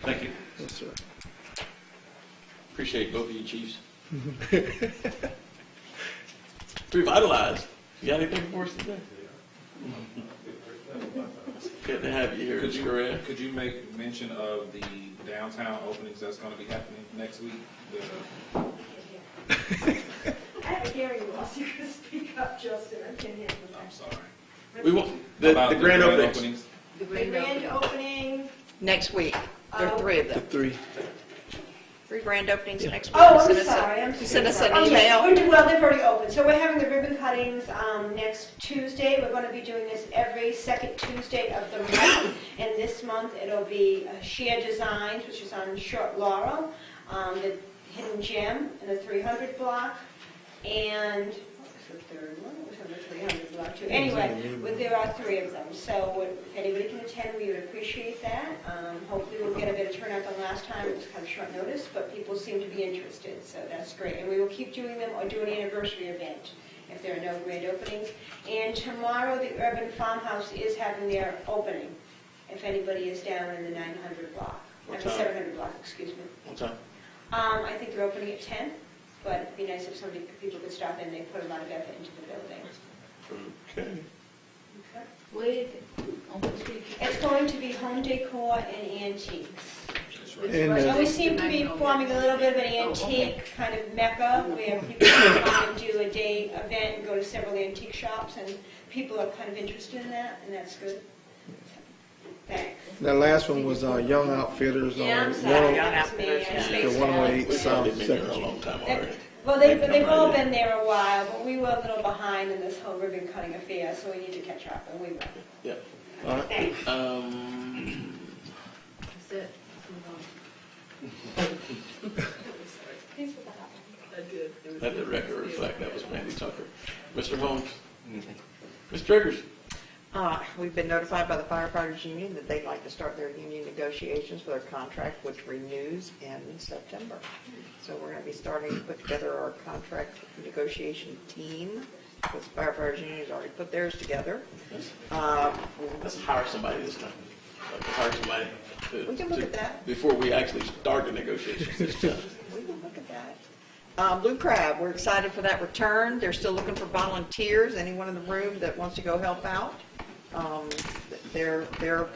thank you. Yes, sir. Appreciate both of you, chiefs. Revitalized. You got anything for us today? Good to have you here. Could you make mention of the downtown openings that's going to be happening next week? I have a hearing loss. You can speak up, Justin. I can't hear you. I'm sorry. We want the grand openings. The grand opening. Next week. There are 3 of them. 3. 3 grand openings next week. Oh, I'm Send us sorry. Send us an Okay, email. well, they've already opened. So we're having the ribbon cuttings next Tuesday. We're going to be doing this every second Tuesday of the month. And this month it'll be Sheer Designs, which is on Short Laurel, the Hidden Gem in the 300 block, and what was the third one? It was on the 300 block too. Anyway, there are 3 of them. So if anybody can attend, we would appreciate that. Hopefully we'll get a better turnout than last time. It was kind of short notice, but people seem to be interested, so that's great. And we will keep doing them or do an anniversary event if there are no grand openings. And tomorrow, the Urban Farmhouse is having their opening, if anybody is down in the 900 block. What At the time? 700 block, excuse me. What time? I think they're opening at 10, but it'd be nice if people could stop in, they put a lot of effort into the building. Okay. Where is it? On what street? It's going to be home decor and antiques. And, So we seem to be forming a little bit of an antique kind of mecca where people can come and do a day event and go to several antique shops, and people are kind of interested in that, and that's good. Thanks. The last one was Young Outfitters on Yeah, I'm sorry. 10 That was me. I spaced the 108 We've South already been there a 2nd. long time already. Well, they've all been there a while, but we were a little behind in this whole ribbon cutting affair, so we need to catch up, and we will. Yeah. All right. Thanks. That's it. Let the record reflect that was Randy Tucker. Mr. Holmes? Ms. Triggers? We've been notified by the firefighters union that they'd like to start their union negotiations for their contract, which renews in September. So we're going to be starting to put together our contract negotiation team, because the firefighters union has already put theirs together. Let's hire somebody this time. Let's hire somebody We can look at that. before we actually start the negotiations this time. We can look at that. Blue Crab, we're excited for that return. They're still looking for volunteers, anyone in the room that wants to go help out. They're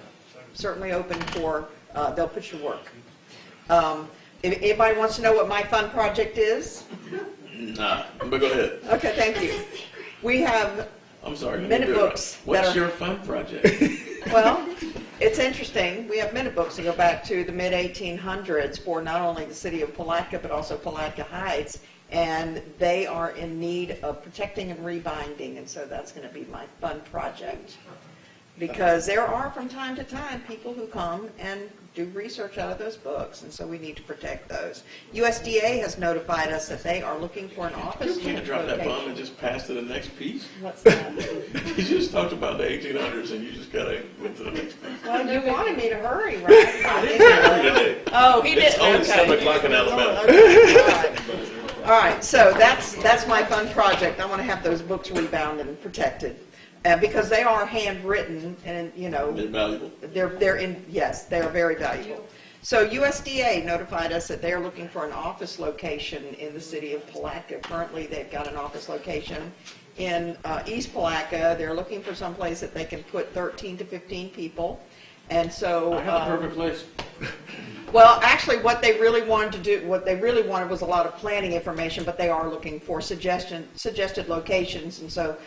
certainly open for, they'll put you to work. If anybody wants to know what my fun project is? Nah, but go ahead. Okay, thank you. We have I'm sorry. minute books. What's your fun project? Well, it's interesting. We have minute books that go back to the mid-1800s for not only the city of Palatka, but also Palatka Heights. And they are in need of protecting and rebinding, and so that's going to be my fun project. Because there are, from time to time, people who come and do research out of those books, and so we need to protect those. USDA has notified us that they are looking for an office You can't drop that bomb and location. just pass to the next piece. What's that? You just talked about the 1800s and you just gotta went to the next piece. Well, you wanted me to hurry, right? I didn't hurry today. Oh, he did. It's only Okay. 7 o'clock in Alabama. All right, so that's my fun project. I want to have those books rebound and protected. Because they are handwritten and, you know. They're valuable. Yes, they are very valuable. So USDA notified us that they're looking for an office location in the city of Palatka. Currently, they've got an office location in East Palatka. They're looking for some place that they can put 13 to 15 people. And so. I have a perfect place. Well, actually, what they really wanted was a lot of planning information, but they are looking for suggested locations. And so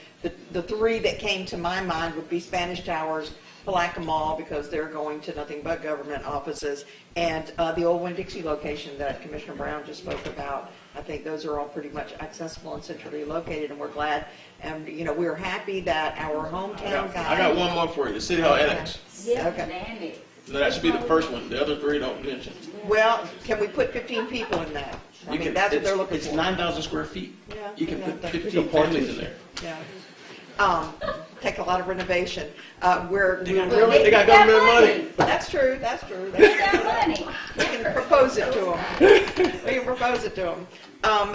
the three that came to my mind would be Spanish Towers, Palatka Mall, because they're going to nothing but government offices, and the old Winn-Dixie location that Commissioner Brown just spoke about. I think those are all pretty much accessible and centrally located, and we're glad. And, you know, we're happy that our hometown guy. I got one more for you. The City Hall Annex. Yeah, Okay. annex. That should be the first one. The other 3 don't mention. Well, can we put 15 people in that? I mean, that's what they're looking for. It's 9,000 square feet. Yeah, You can yeah, put but- 15 families in there. Yeah. Take a lot of renovation. We're They got really. they got government money. That's true, that's true. They got money. We can propose it to them. We can propose it to them.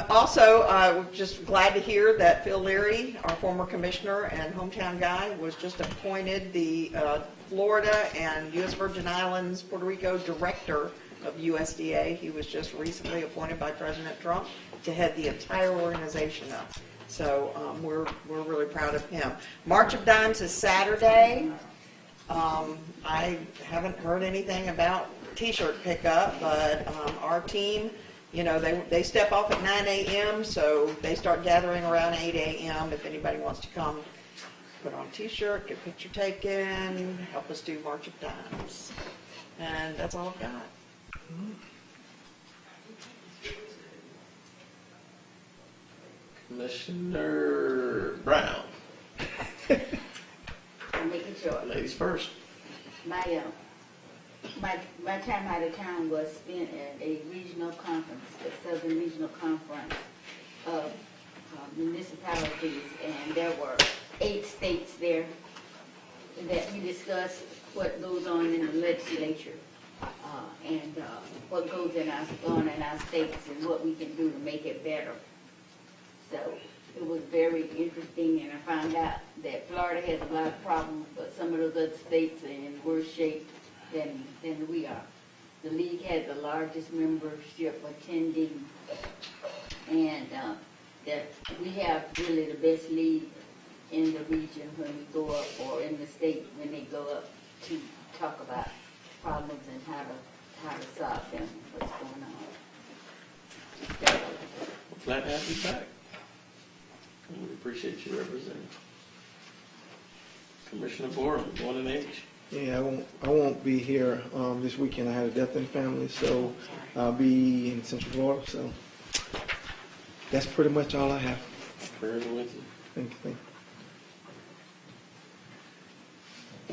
Also, we're just glad to hear that Phil Leary, our former commissioner and hometown guy, was just appointed the Florida and U.S. Virgin Islands, Puerto Rico director of USDA. He was just recently appointed by President Trump to head the entire organization up. So we're really proud of him. March of Dimes is Saturday. I haven't heard anything about T-shirt pickup, but our team, you know, they step off at 9 a.m., so they start gathering around 8 a.m. If anybody wants to come, put on a T-shirt, get a picture taken, help us do March of Dimes. And that's all I've got. Commissioner Brown. I'm making sure. Ladies first. My time out of town was spent at a regional conference, the Southern Regional Conference of municipalities, and there were 8 states there that we discussed what goes on in the legislature and what goes on in our states and what we can do to make it better. So it was very interesting, and I found out that Florida has a lot of problems, but some of those other states are in worse shape than we are. the league had the largest membership attending, and that we have really the best league in the region when we go up, or in the state when they go up to talk about problems and how to solve them, what's going on. Glad to have you back. We appreciate you representing. Commissioner Borum, going in age. Yeah, I won't be here this weekend. I had a death in the family, so I'll be in Central Florida. So that's pretty much all I have. Prayers are with you. Thank you.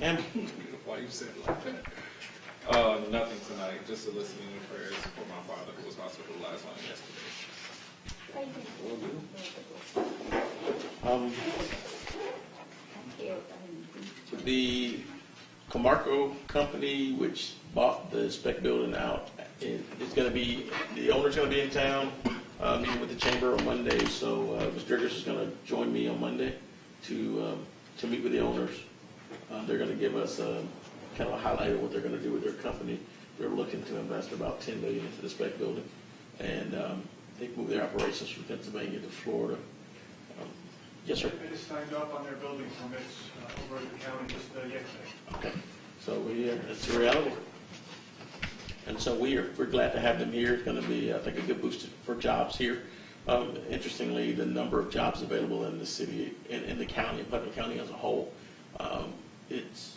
And Why you said it like that? Nothing tonight, just soliciting your prayers for my father who was hospitalized on yesterday. The Camarco company, which bought the spec building out, is going to be, the owner's going to be in town, meeting with the chamber on Monday. So Ms. Driggers is going to join me on Monday to meet with the owners. They're going to give us kind of a highlight of what they're going to do with their company. They're looking to invest about $10 million into the spec building, and they move their operations from Pennsylvania to Florida. Yes, sir. I just signed up on their building permits over at the county just yesterday. Okay, so it's a reality. And so we're glad to have them here. It's going to be, I think, a good boost for jobs here. Interestingly, the number of jobs available in the city, in the county, Putnam County as a whole, it's,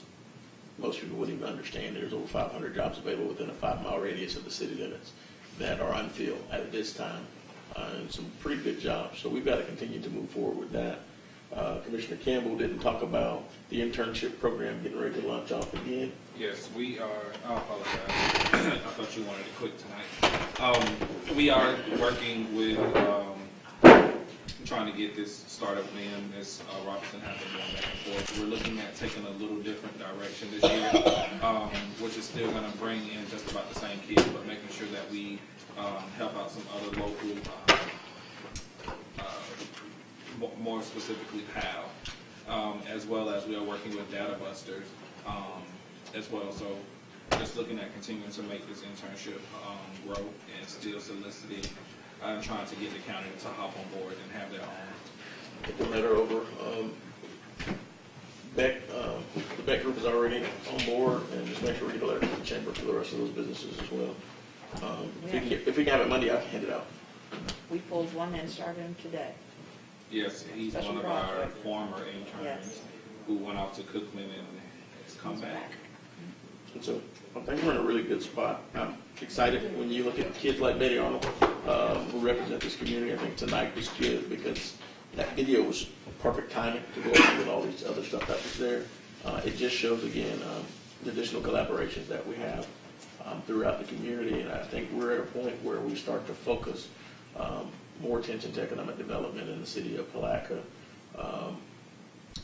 most people wouldn't even understand. There's over 500 jobs available within a 5-mile radius of the city limits that are unfilled at this time. And some pretty good jobs. So we've got to continue to move forward with that. Commissioner Campbell didn't talk about the internship program getting ready to launch off again. Yes, we are, I apologize. I thought you wanted to quit tonight. We are working with, trying to get this started. Me and Ms. Robinson have been going back and forth. We're looking at taking a little different direction this year, which is still going to bring in just about the same kids, but making sure that we help out some other local, more specifically PAL, as well as we are working with Data Busters as well. So just looking at continuing to make this internship grow and still soliciting and trying to get the county to hop on board and have their own. Get the letter over. The Beck Group is already on board, and just make sure we get a letter to the chamber for the rest of those businesses as well. If we can have it Monday, I can hand it out. We pulled one and started them today. Yes, he's Special one of our project. former interns who went off to Cookman and has come back. And so I think we're in a really good spot. I'm excited when you look at kids like Betty Arnold, who represent this community. I think tonight was good because that video was perfect timing to go along with all these other stuff that was there. It just shows, again, the additional collaborations that we have throughout the community. And I think we're at a point where we start to focus more attention to economic development in the city of Palatka.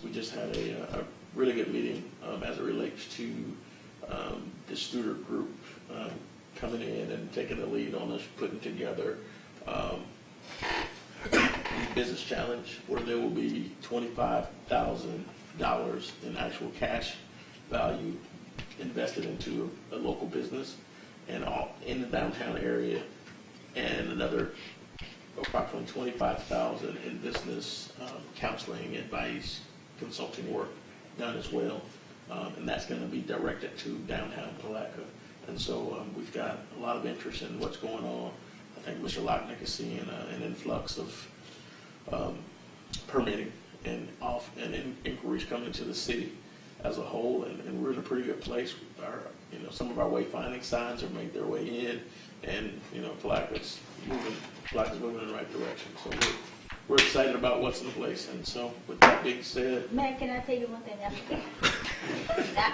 We just had a really good meeting as it relates to the Studer Group coming in and taking the lead on us putting together the business challenge, where there will be $25,000 in actual cash value invested into a local business and all in the downtown area, and another approximately $25,000 in business counseling, advice, consulting work done as well. And that's going to be directed to downtown Palatka. And so we've got a lot of interest in what's going on. I think Mr. Lochnick is seeing an influx of permitting and inquiries coming to the city as a whole, and we're in a pretty good place. Some of our wayfinding signs have made their way in, and Palatka's moving in the right direction. So we're excited about what's in place. And so with that being said, Matt, can I tell you one thing?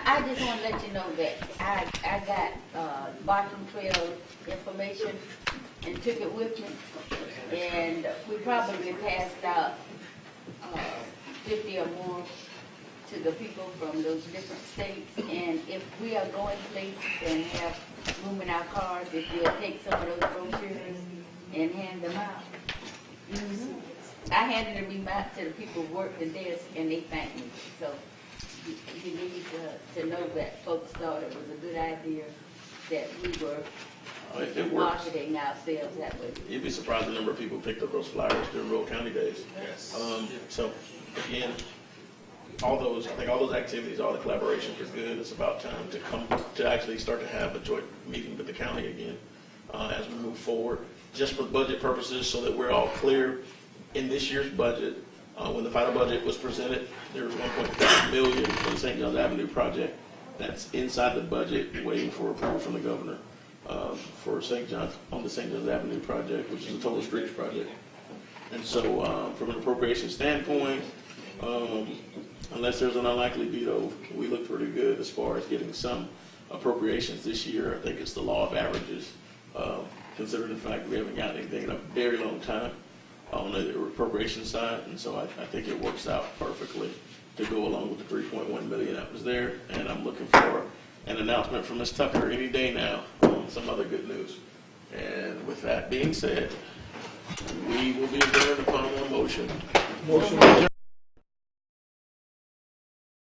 I just want to let you know that I got Barton Trail information and took it with me, and we probably passed out 50 or more to the people from those different states. And if we are going places and have room in our cars, if you'll take some of those brochures and hand them out. I handed them out to the people who worked the desk, and they thanked me. So you need to know that folks thought it was a good idea that we were It works. marketing ourselves that way. You'd be surprised the number of people who picked up those flyers during Roll County days. Yes. So, again, I think all those activities, all the collaborations are good. It's about time to actually start to have a joint meeting with the county again as we move forward, just for budget purposes, so that we're all clear in this year's budget. When the final budget was presented, there was $1.5 million for the St. John's Avenue project. That's inside the budget, waiting for approval from the governor for St. John's, on the St. John's Avenue project, which is a total streets project. And so, from an appropriation standpoint, unless there's an unlikely veto, we look pretty good as far as getting some appropriations this year. I think it's the law of averages, considering the fact we haven't gotten anything in a very long time on the appropriation side, and so I think it works out perfectly to go along with the $3.1 million that was there, and I'm looking for an announcement from Ms. Tucker any day now on some other good news. And with that being said, we will be adjourned upon one motion.